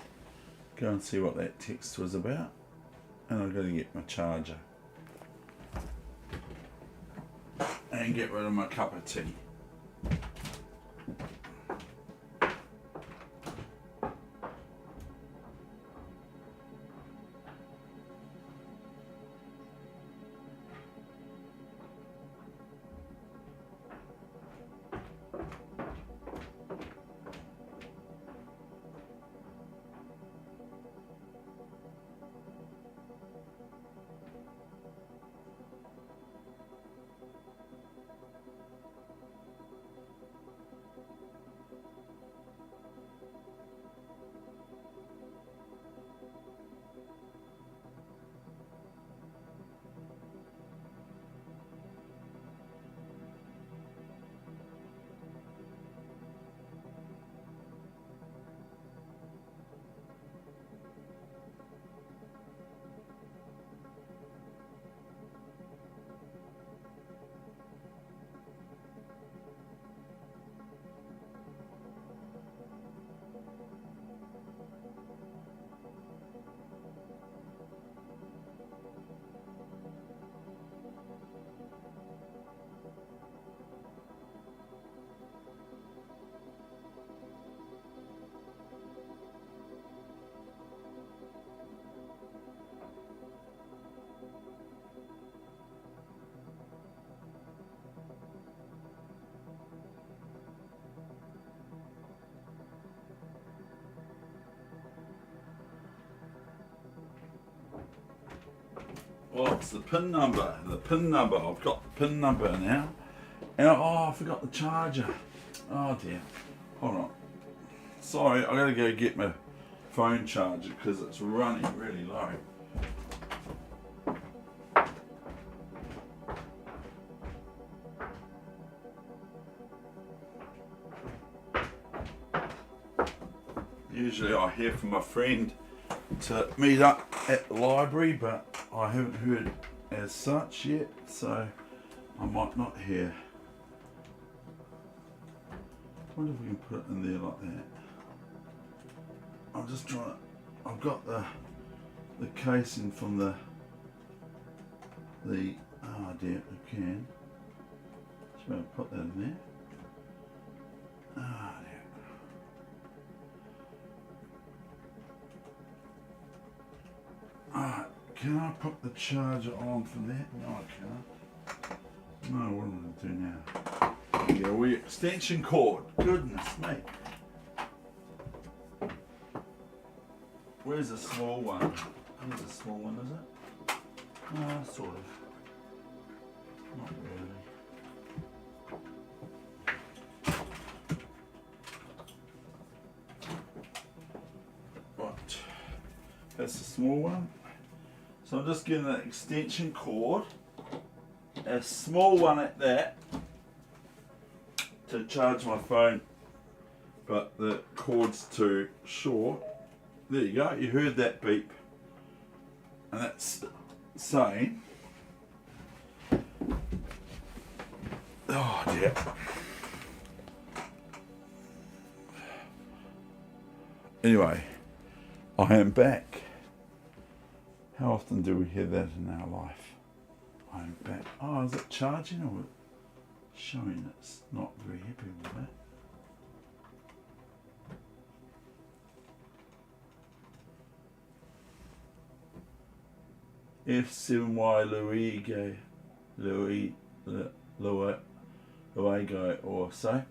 go and see what that text was about, and I'm going to get my charger and get rid of my cup of tea. Oh, it's the pin number. The pin number. I've got the pin number now. And I forgot the charger. Oh dear. Hold on. Sorry, I gotta go get my phone charger because it's running really low. Usually I hear from my friend to meet up at the library, but I haven't heard as such yet, so I might not hear. I wonder if we can put it in there like that. I'm just trying to, I've got the casing from the oh dear, I can. Just about to put that in there. Ah, dear. Alright, can I put the charger on for that? No, I can't. No, what am I going to do now? Yeah, we extension cord. Goodness me. Where's the small one? Here's a small one, is it? Sort of. Not really. Right. That's the small one. So I'm just getting an extension cord, a small one at that, to charge my phone, but the cord's too short. There you go, you heard that beep. And that's saying, oh dear. Anyway, I am back. How often do we hear that in our life? I am back. Oh, is it charging or showing it's not very happy with that? F7Y Luigo or so.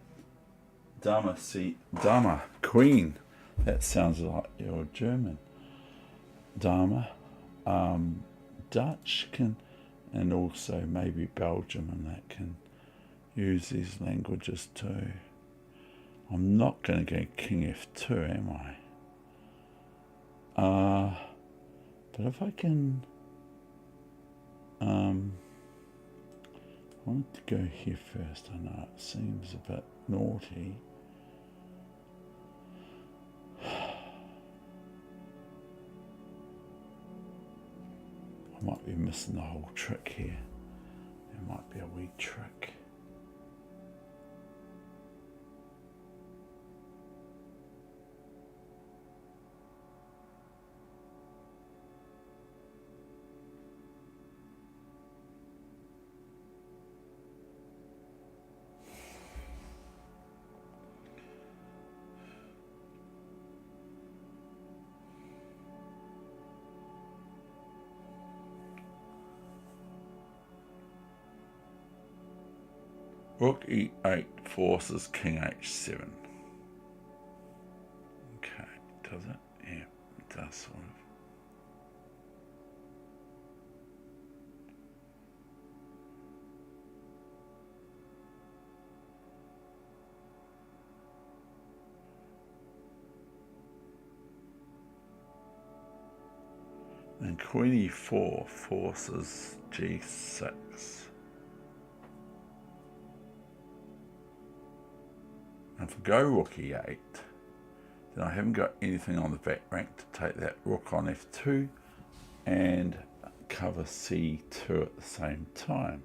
Dama, Queen. That sounds like you're German. Dama, Dutch can, and also maybe Belgium, and that can use these languages too. I'm not going to go King F2, am I? But if I can, I want to go here first. I know it seems a bit naughty. I might be missing the whole trick here. There might be a wee trick. Rook E8 forces King H7. Okay, does it? Yeah, it does sort of. Then Queen E4 forces G6. And if I go Rook E8, then I haven't got anything on the back rank to take that Rook on F2 and cover C2 at the same time,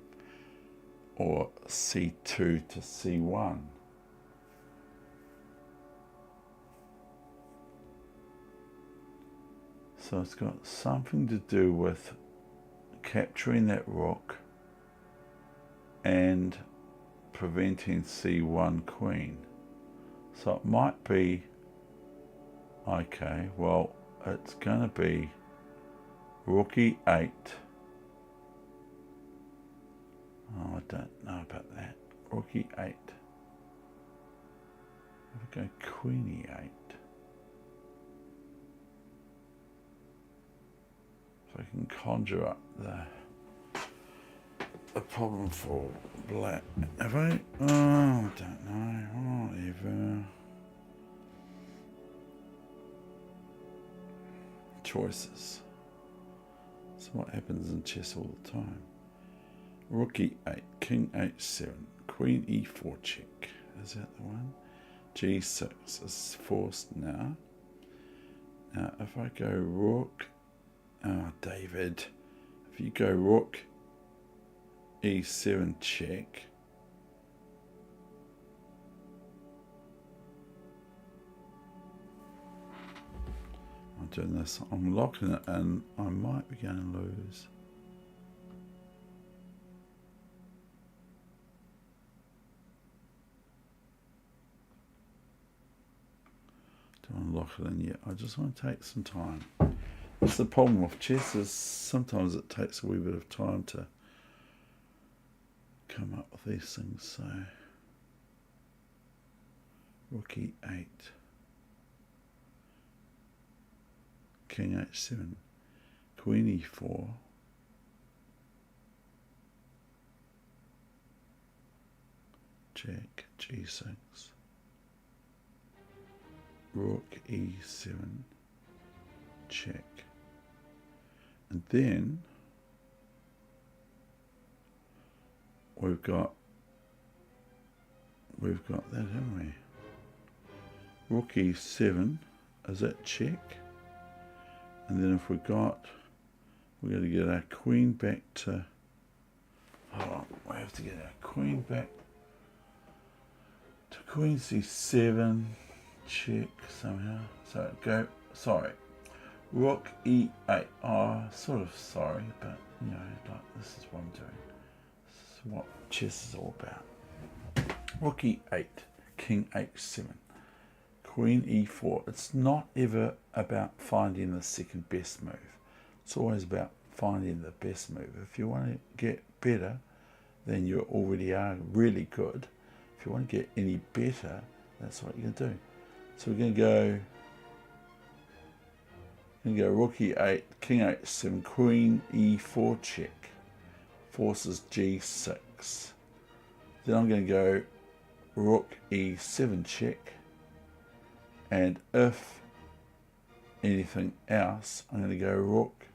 or C2 to C1. So it's got something to do with capturing that rook and preventing C1 queen. So it might be, okay, well, it's going to be Rook E8. Oh, I don't know about that. Rook E8. If I go Queen E8. If I can conjure up the problem for black. Have I? Oh, I don't know. Whatever. Choices. So what happens in chess all the time? Rook E8, King H7, Queen E4 check. Is that the one? G6 is forced now. Now if I go Rook, oh David, if you go Rook E7 check, I'm doing this, I'm locking it in, I might be going to lose. Don't want to lock it in yet, I just want to take some time. That's the problem with chess, is sometimes it takes a wee bit of time to come up with these things. So Rook E8, King H7, Queen E4, Jack G6, Rook E7, check, and then we've got that, haven't we? Rook E7, is that check? And then if we're going to get our queen back to, hold on, we have to get our queen back to Queen C7, check somehow. So go, sorry, Rook E8, oh, sort of sorry, but you know, like this is what I'm doing. This is what chess is all about. Rook E8, King H7, Queen E4. It's not ever about finding the second best move. It's always about finding the best move. If you want to get better, then you already are really good. If you want to get any better, That's what you're going to do. So we're going to go rook e8, king h7, queen e4 check, forces g6. Then I'm going to go rook e7 check, and if anything else, I'm going to go rook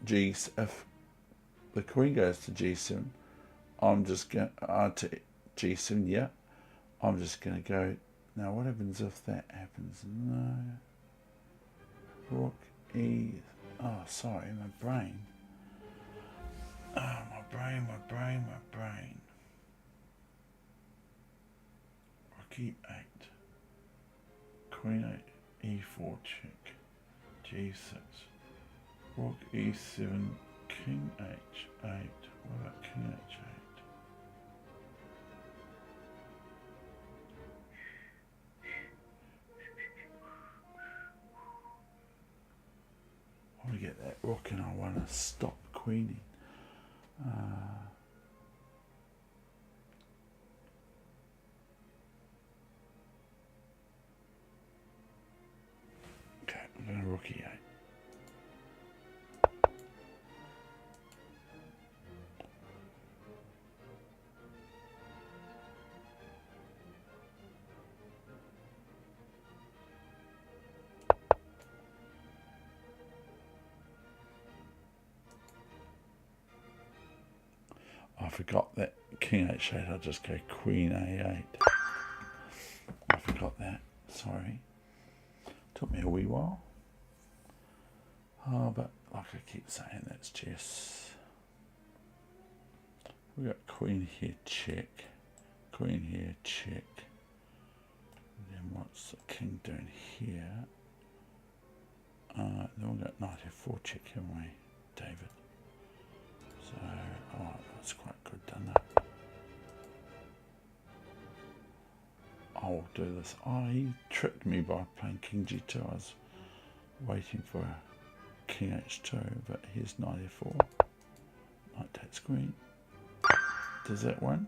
g. If the queen goes to g7, I'm just going to g7. Yeah, I'm just going to go. Now, what happens if that happens? No. Rook e. Oh, sorry, my brain. Oh, my brain. Rook e8. Queen e4 check. g6. Rook e7. King h8. What about king h8? I want to get that rook and I want to stop queening. Okay, I'm going to rook e8. I forgot that king h8, I'll just go queen a8. I forgot that, sorry. Took me a wee while. Oh, but like I keep saying, that's chess. We got queen here, check. Queen here, check. And then what's the king doing here? Then we've got knight f4 check, haven't we, David? So, oh, that's quite good, doesn't it? I'll do this. Oh, he tricked me by playing king g2. I was waiting for king h2, but here's knight f4. Knight takes queen. Does that win?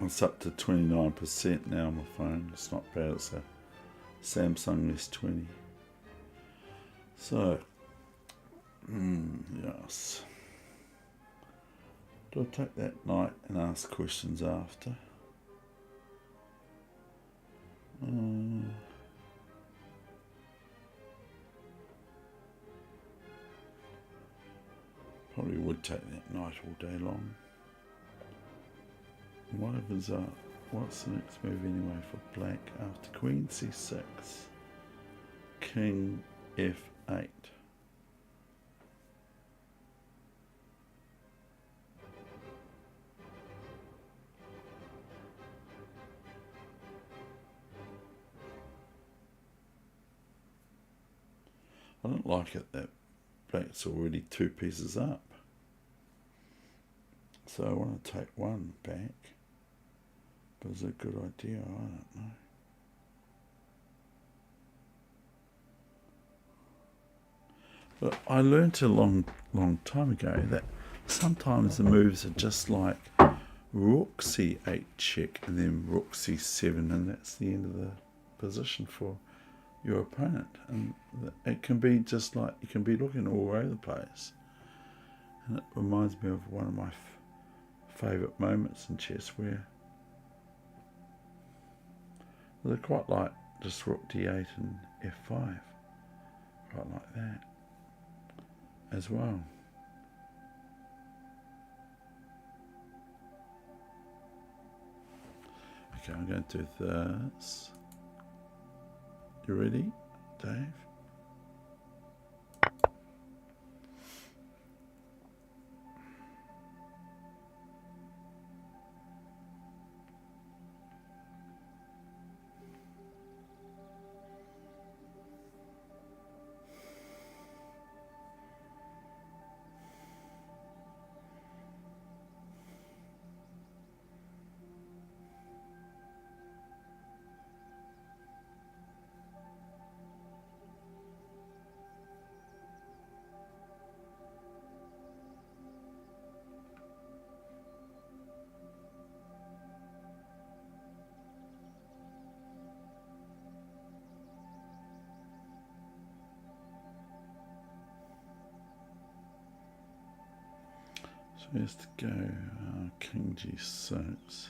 It's up to 29% now on my phone. It's not bad. It's a Samsung S20. So, yes. Do I take that knight and ask questions after? Probably would take that knight all day long. What happens up? What's the next move anyway for black after queen c6? King f8. I don't like it that black's already 2 pieces up. So I want to take one back. But is it a good idea? I don't know. But I learned a long time ago that sometimes the moves are just like rook c8 check and then rook c7, and that's the end of the position for your opponent. And it can be just like, you can be looking all over the place. And it reminds me of one of my favourite moments in chess where they're quite like just rook d8 and f5, quite like that as well. Okay, I'm going to do this. You ready, Dave? So he has to go king g6.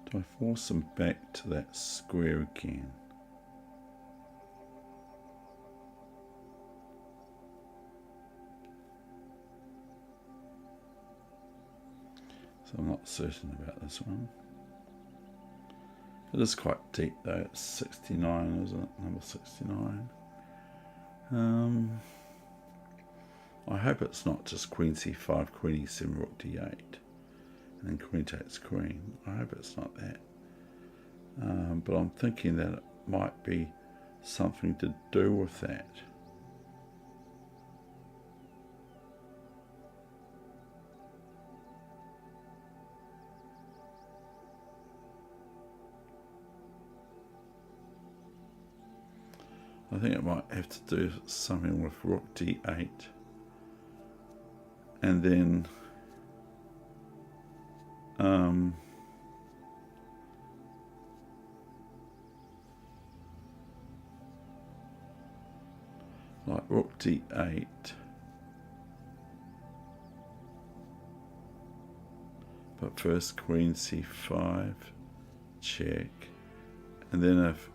Do I force him back to that square again? So I'm not certain about this one. It is quite deep though. It's 69, isn't it? Number 69. I hope it's not just queen c5, queen e7, rook d8, and then queen takes queen. I hope it's not that. But I'm thinking that it might be something to do with that. I think it might have to do something with rook d8. And then like rook d8, but first queen c5 check, and then if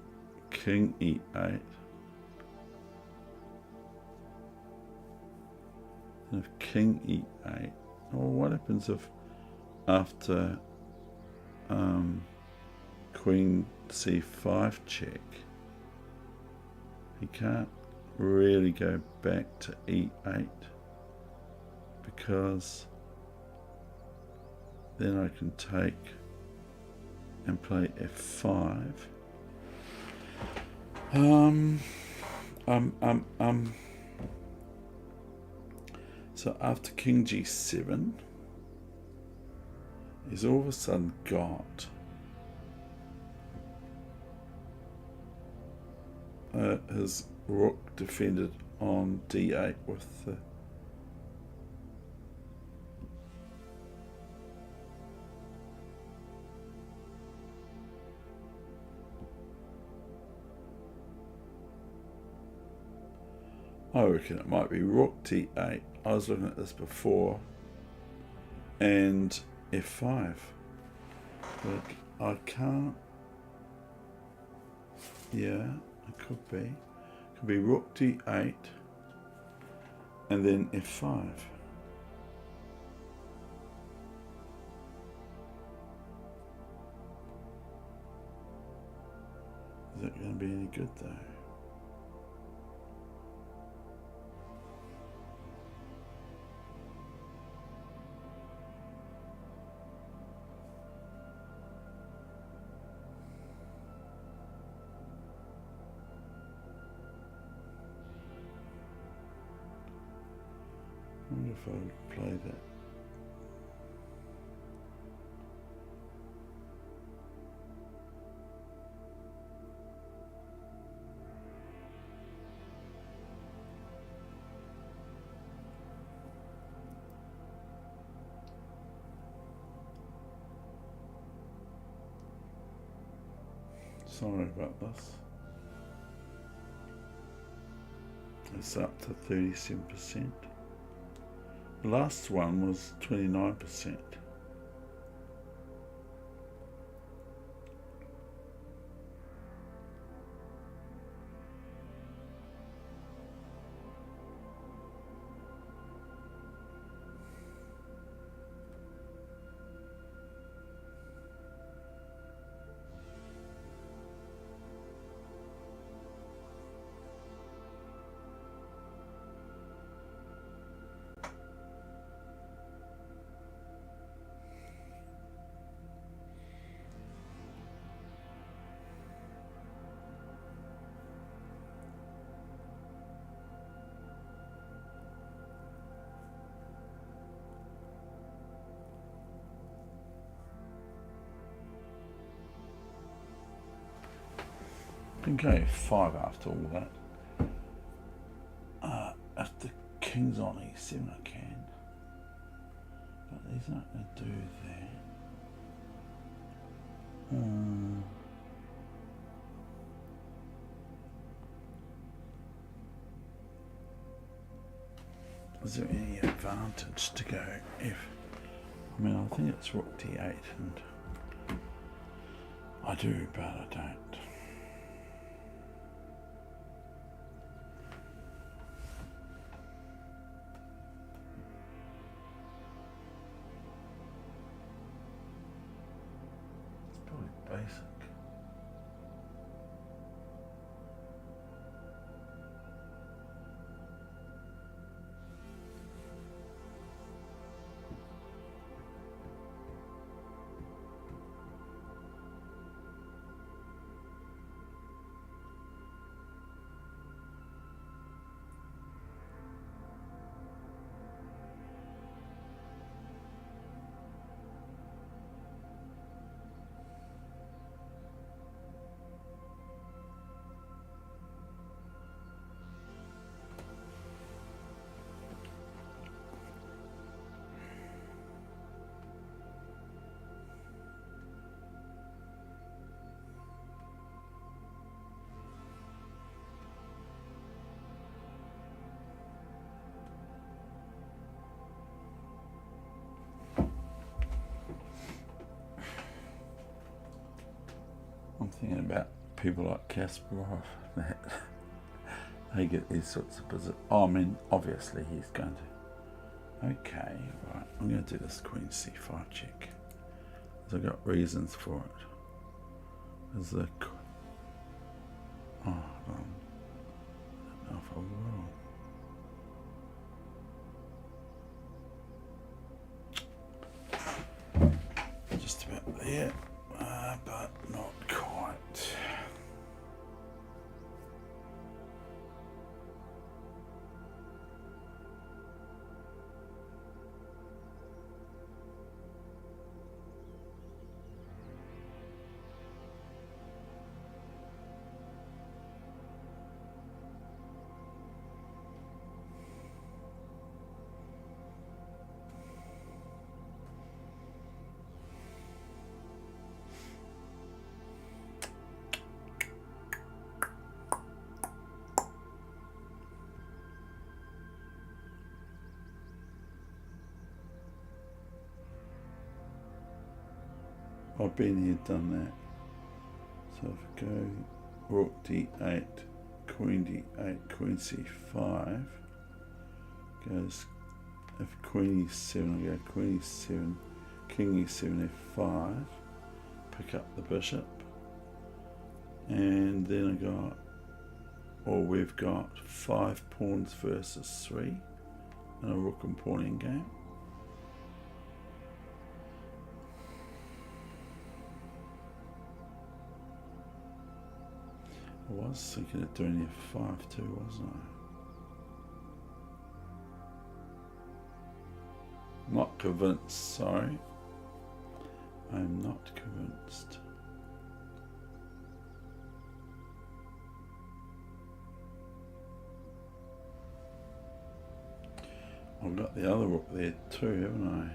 king e8, and if king e8, or what happens if after queen c5 check, he can't really go back to e8, because then I can take and play f5. So after king g7, he's all of a sudden got his rook defended on d8 with the I reckon it might be rook d8. I was looking at this before. And f5. Look, I can't. Yeah, it could be. It could be rook d8 and then f5. Is it going to be any good though? I wonder if I would play that. Sorry about this. It's up to 37%. The last one was 29%. Can go 5 after all that. If the king's on e7, I can. But he's not going to do that. Is there any advantage to go if? I mean, I think it's rook d8, and I do, but I don't. Basic. I'm thinking about people like Kasparov, that they get these sorts of positions. Oh, I mean, obviously he's going to. Okay, right, I'm going to do this queen c5 check. I've got reasons for it. There's the. Oh, hold on. I don't know if I will. Just about there, but not quite. I've been here, done that. So if I go rook d8, queen d8, queen c5, goes, if queen e7, I go queen e7, king e7, f5, pick up the bishop, and then I got, or we've got 5 pawns versus 3 in a rook and pawning game. I was thinking of doing f5 too, wasn't I? Not convinced, sorry. I'm not convinced. I've got the other rook there too, haven't I?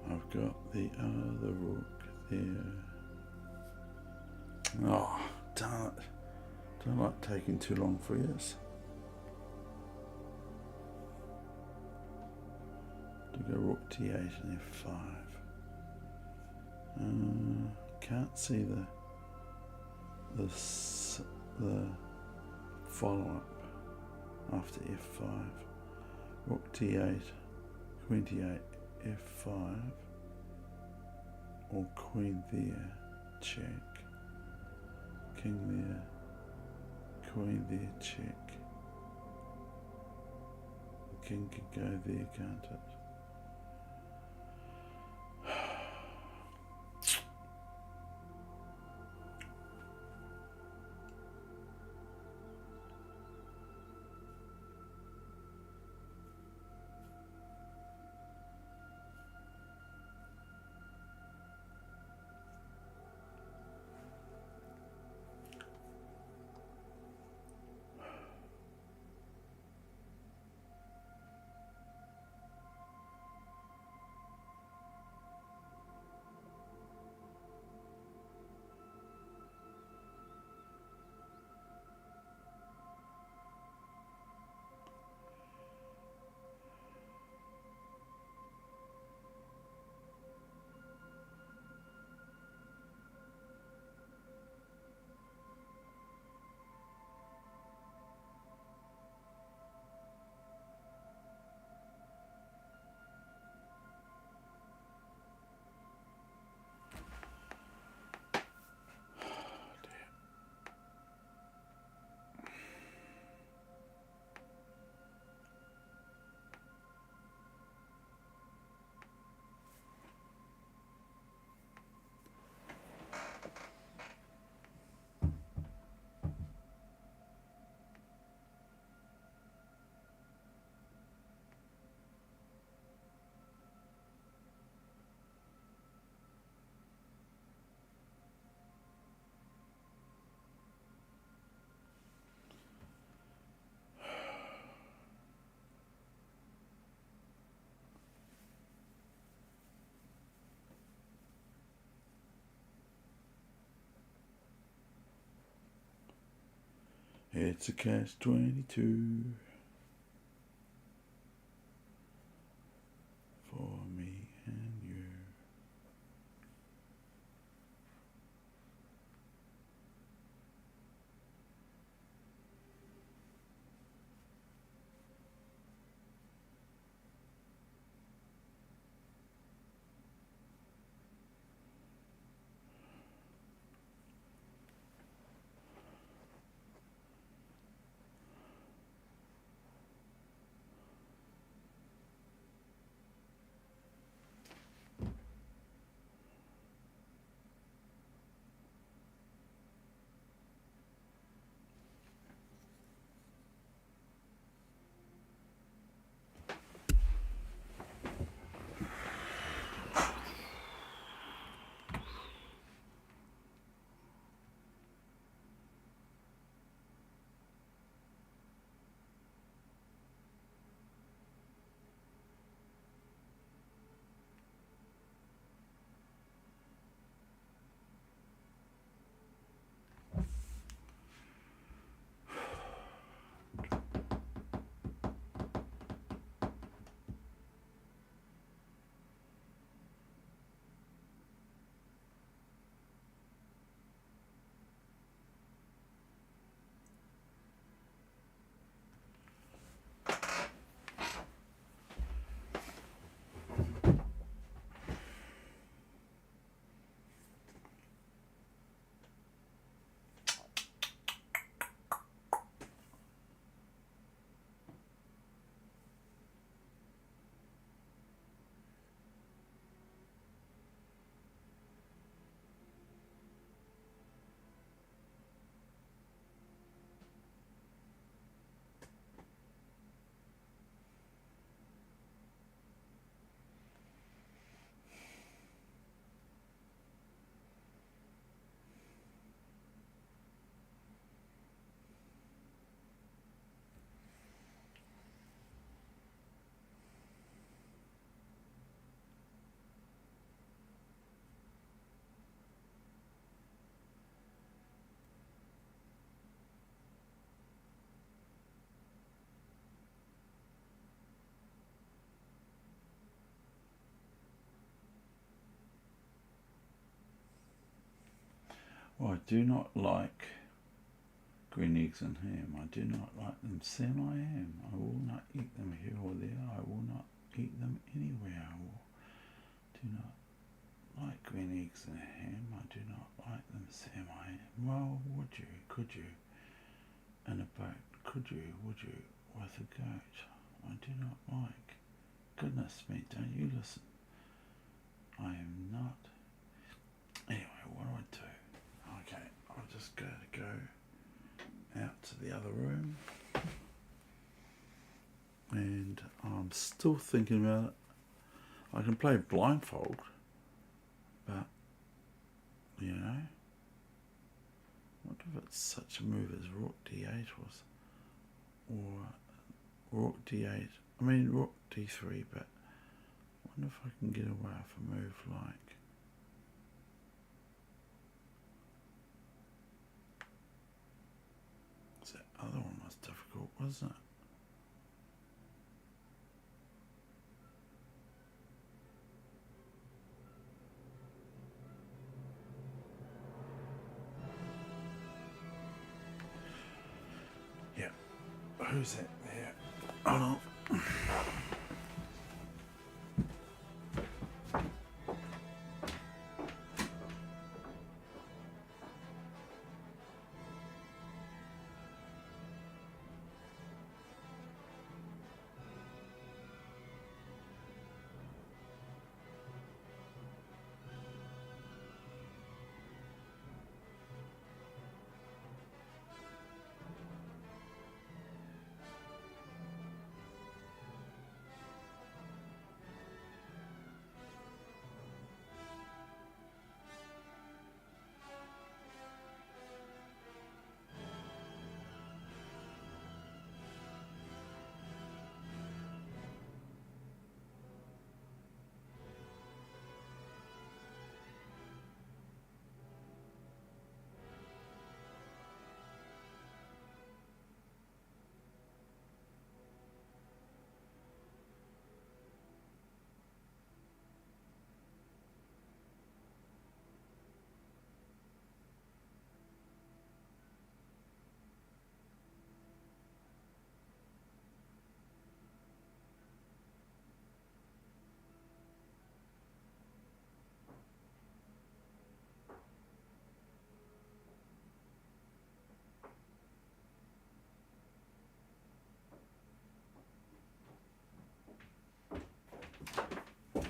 I've got the other rook there. Oh, darn it. Don't like taking too long for this. To go rook d8 and f5. Can't see the follow-up after f5. Rook d8, queen d8, f5, or queen there, check. King there, queen there, check. The king could go there, can't it? It's a catch-22 for me and you. Well, I do not like green eggs and ham. I do not like them. Sam, I am. I will not eat them here or there. I will not eat them anywhere. I do not like green eggs and ham. I do not like them. Sam, I am. Well, would you? Could you? In a boat? Could you? Would you? With a goat? I do not like. Goodness me, don't you listen. I am not. Anyway, what do I do? Okay, I'll just go out to the other room. And I'm still thinking about it. I can play blindfold, but, you know, what if it's such a move as Rook D8 was, or Rook D8, I mean Rook D3, but I wonder if I can get away with a move like, that other one was difficult, wasn't it? Who's that there? Hold on.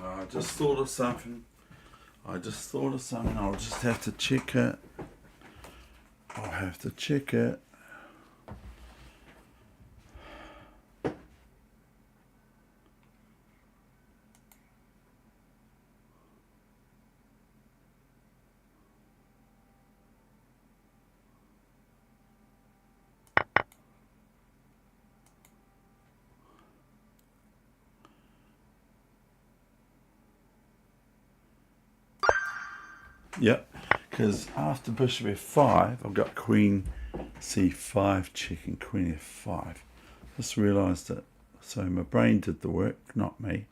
I just thought of something. I'll just have to check it. I'll have to check it. Yep, because after bishop f5, I've got queen c5 checking queen f5. Just realised it. So my brain did the work, not me.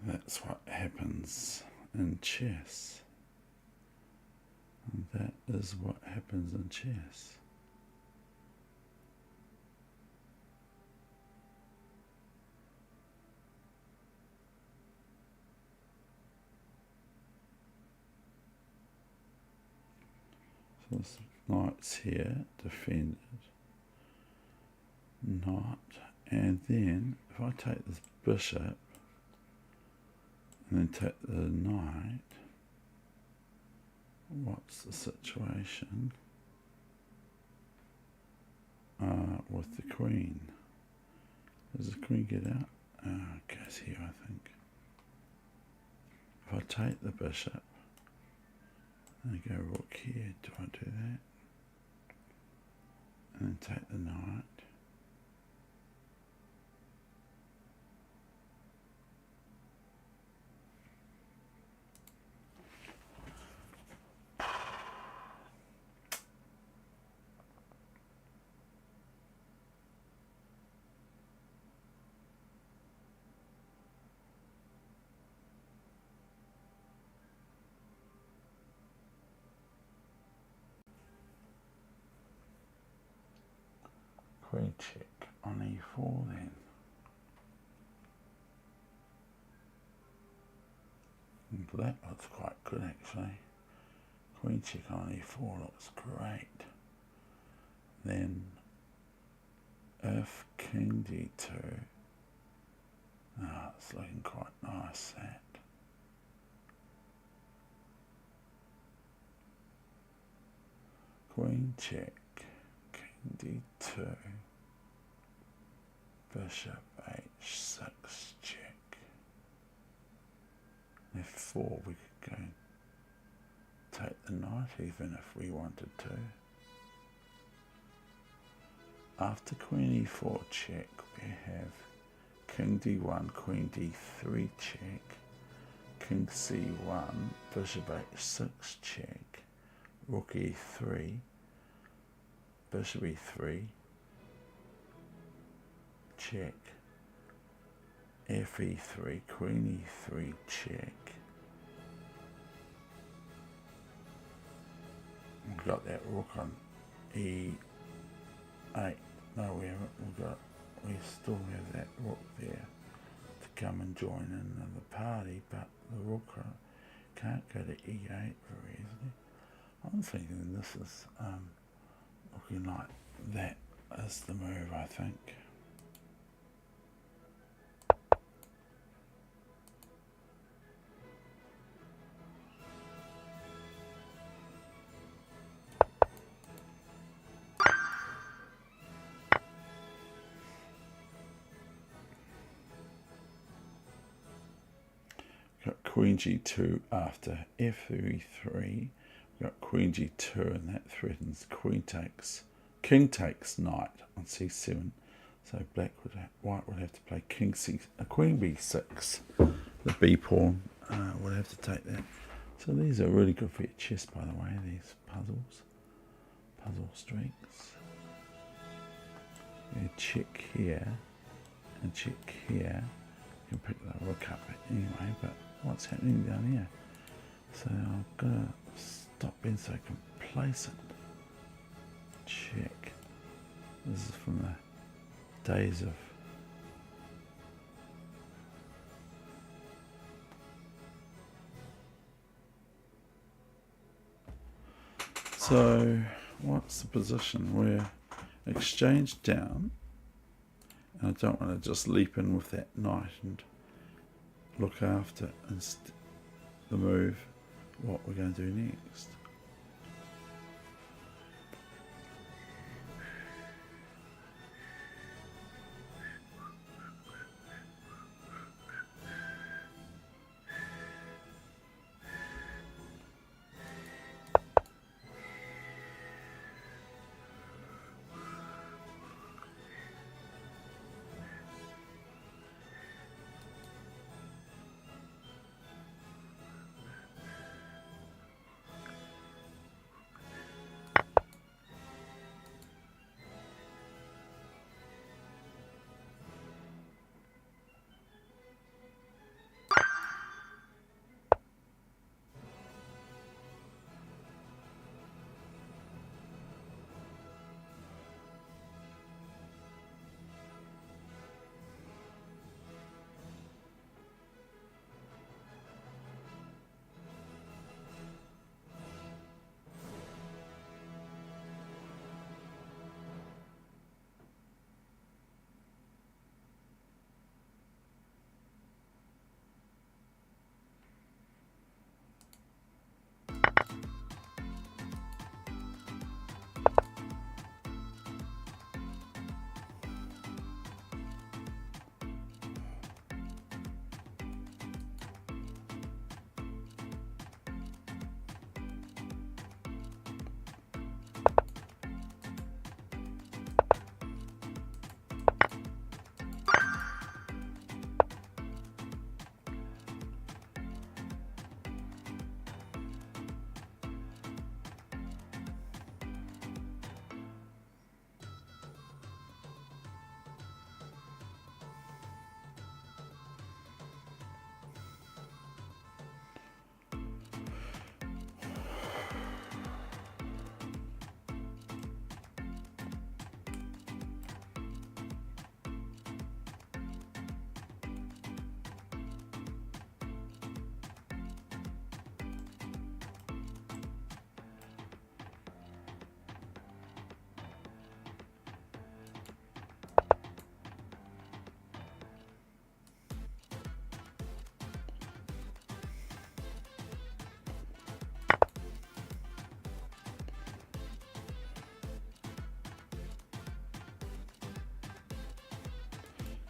That's what happens in chess. And that is what happens in chess. So this knight's here, defended. Knight. And then, if I take this bishop, and then take the knight, what's the situation with the queen? Does the queen get out? It goes here, I think. If I take the bishop, and I go rook here, do I do that? And then take the knight. queen check on e4 then. And that looks quite good actually. Queen check on e4 looks great. Then if king d2, it's looking quite nice that. Queen check, king d2, bishop h6 check. f4 we could go take the knight even if we wanted to. After queen e4 check we have king d1, queen d3 check, king c1, bishop h6 check, rook e3, bishop e3, check, f e3, queen e3 check. We've got that rook on e8. No, we haven't. We still have that rook there to come and join in the party, but the rook can't go to e8 very easily. I'm thinking this is looking like that is the move, I think. Got queen g2 after f3. We've got queen g2 and that threatens king takes knight on c7. So white would have to play queen b6. The b pawn would have to take that. So these are really good for your chess, by the way, these puzzle streaks. You check here and check here. You can pick the rook up anyway, but what's happening down here? So I've got to stop being so complacent. Check. This is from the days of so what's the position? We're exchanged down, and I don't want to just leap in with that knight and look after the move, what we're going to do next.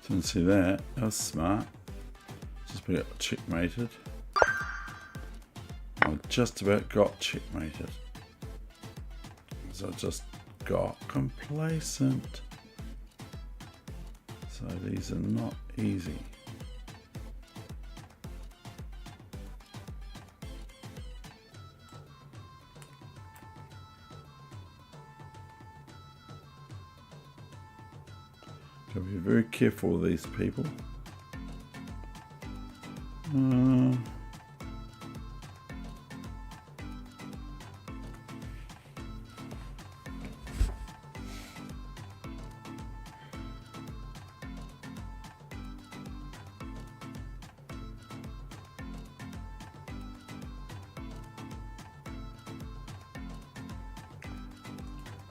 Didn't see that. That was smart. Just got checkmated. I just about got checkmated. So I just got complacent. So these are not easy. Gotta be very careful with these people.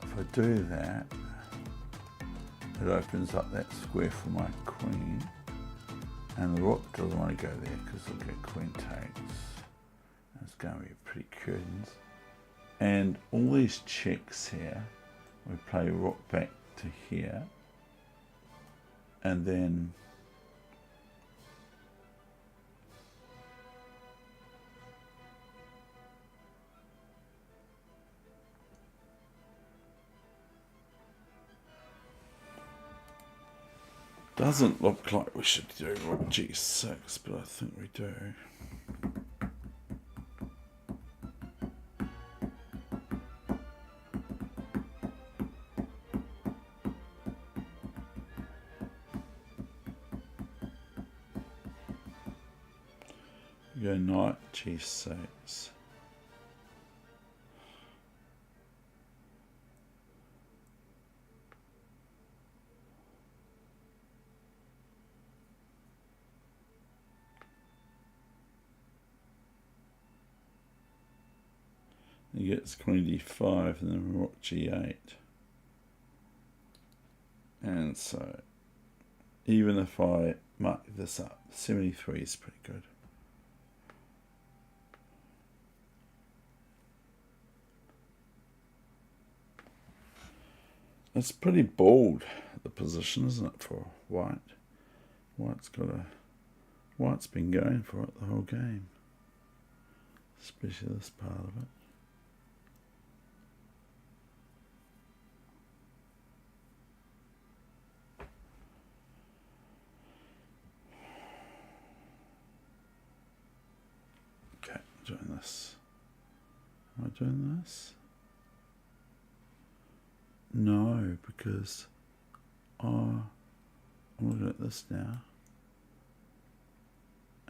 If I do that, it opens up that square for my queen, and the rook doesn't want to go there because look at queen takes. It's going to be pretty curtains. And all these checks here, we play rook back to here, and then doesn't look like we should do rook g6, but I think we do. We go knight g6. He gets queen d5 and then rook g8. And so, even if I mark this up, 73 is pretty good. It's pretty bold, the position, isn't it, for white? White's been going for it the whole game, especially this part of it. Okay, doing this. Am I doing this? No, because I'm looking at this now,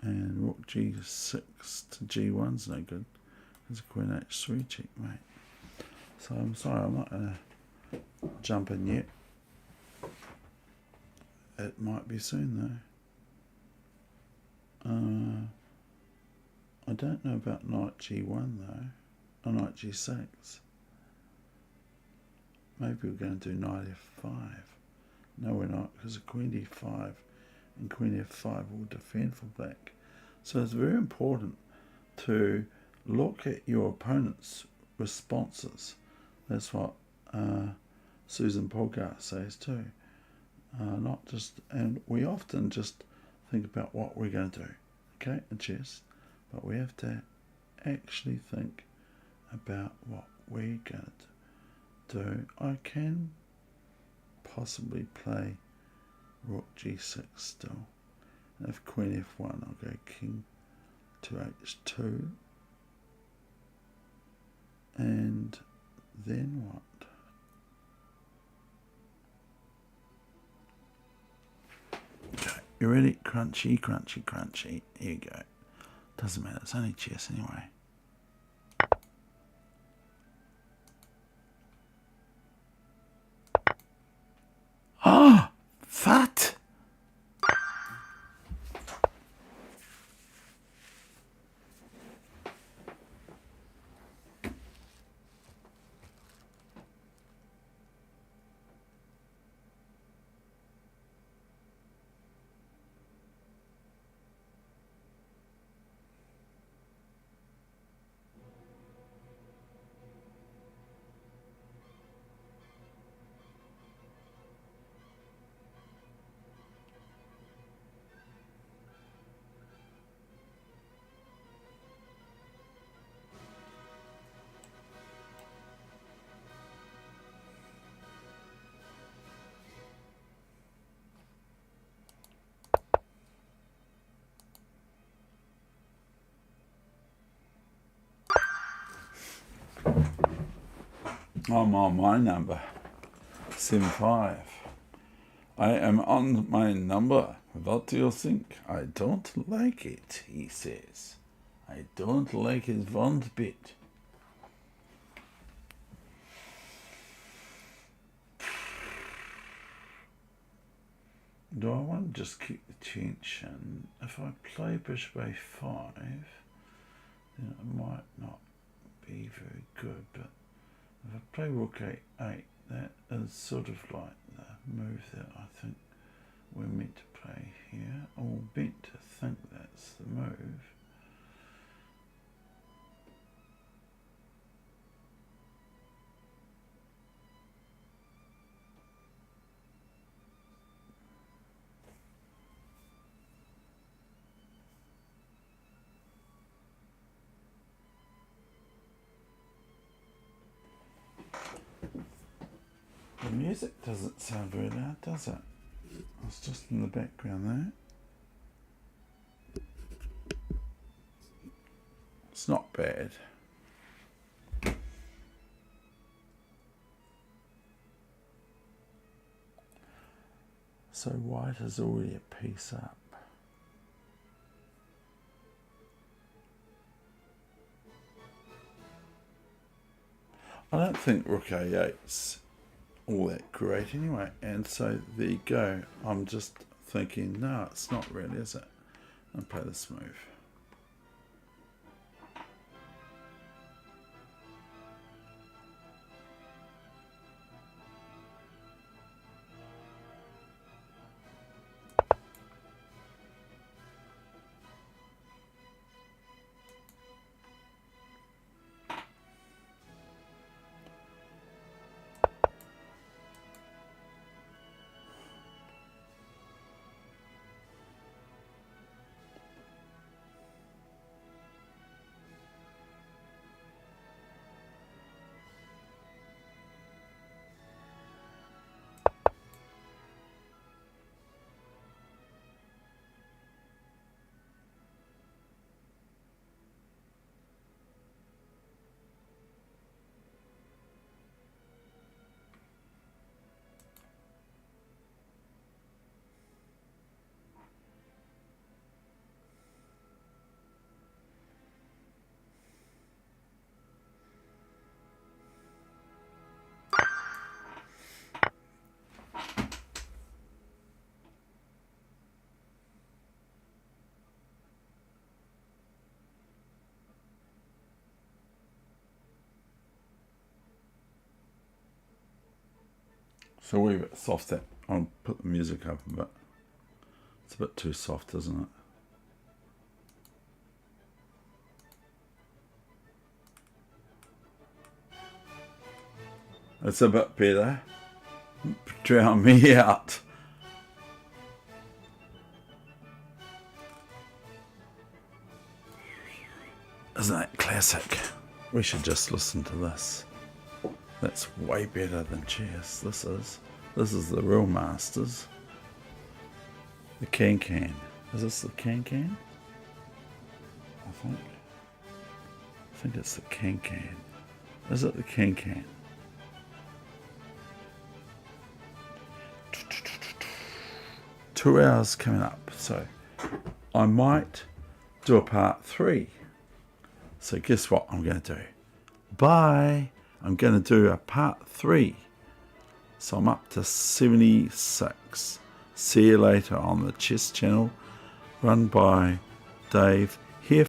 and rook g6 to g1's no good. There's a queen h3 checkmate. So I'm sorry, I'm not going to jump in yet. It might be soon though. I don't know about knight g1 though, or knight g6. Maybe we're going to do knight f5. No, we're not, because of queen d5 and queen f5 will defend for black. So it's very important to look at your opponent's responses. That's what Susan Polgar says too. Not just, and we often just think about what we're going to do, okay, in chess, but we have to actually think about what we're going to do. I can possibly play rook g6 still. And if queen f1, I'll go king to h2. And then what? Okay, you ready? Crunchy, crunchy, crunchy. Here you go. Doesn't matter, it's only chess anyway. Ah, fat. I'm on my number, 75. I am on my number. What do you think? I don't like it, he says. I don't like it one bit. Do I want to just keep the tension? If I play bishop a5, then it might not be very good, but if I play rook a8, that is sort of like the move that I think we're meant to play here, or meant to think that's the move. The music doesn't sound very loud, does it? It's just in the background there. It's not bad. So white is already a piece up. I don't think rook a8's all that great anyway, and so there you go. I'm just thinking, no, it's not really, is it? I'll play this move. So a wee bit soft that. I'll put the music up a bit. It's a bit too soft, isn't it? It's a bit better. Drown me out. Isn't that classic? We should just listen to this. That's way better than chess. This is the real masters. The can. Is this the can? I think it's the can. Is it the can? 2 hours coming up, so I might do a part 3. So guess what I'm going to do? Bye! I'm going to do a part 3. So I'm up to 76. See you later on the Chess channel, run by Dave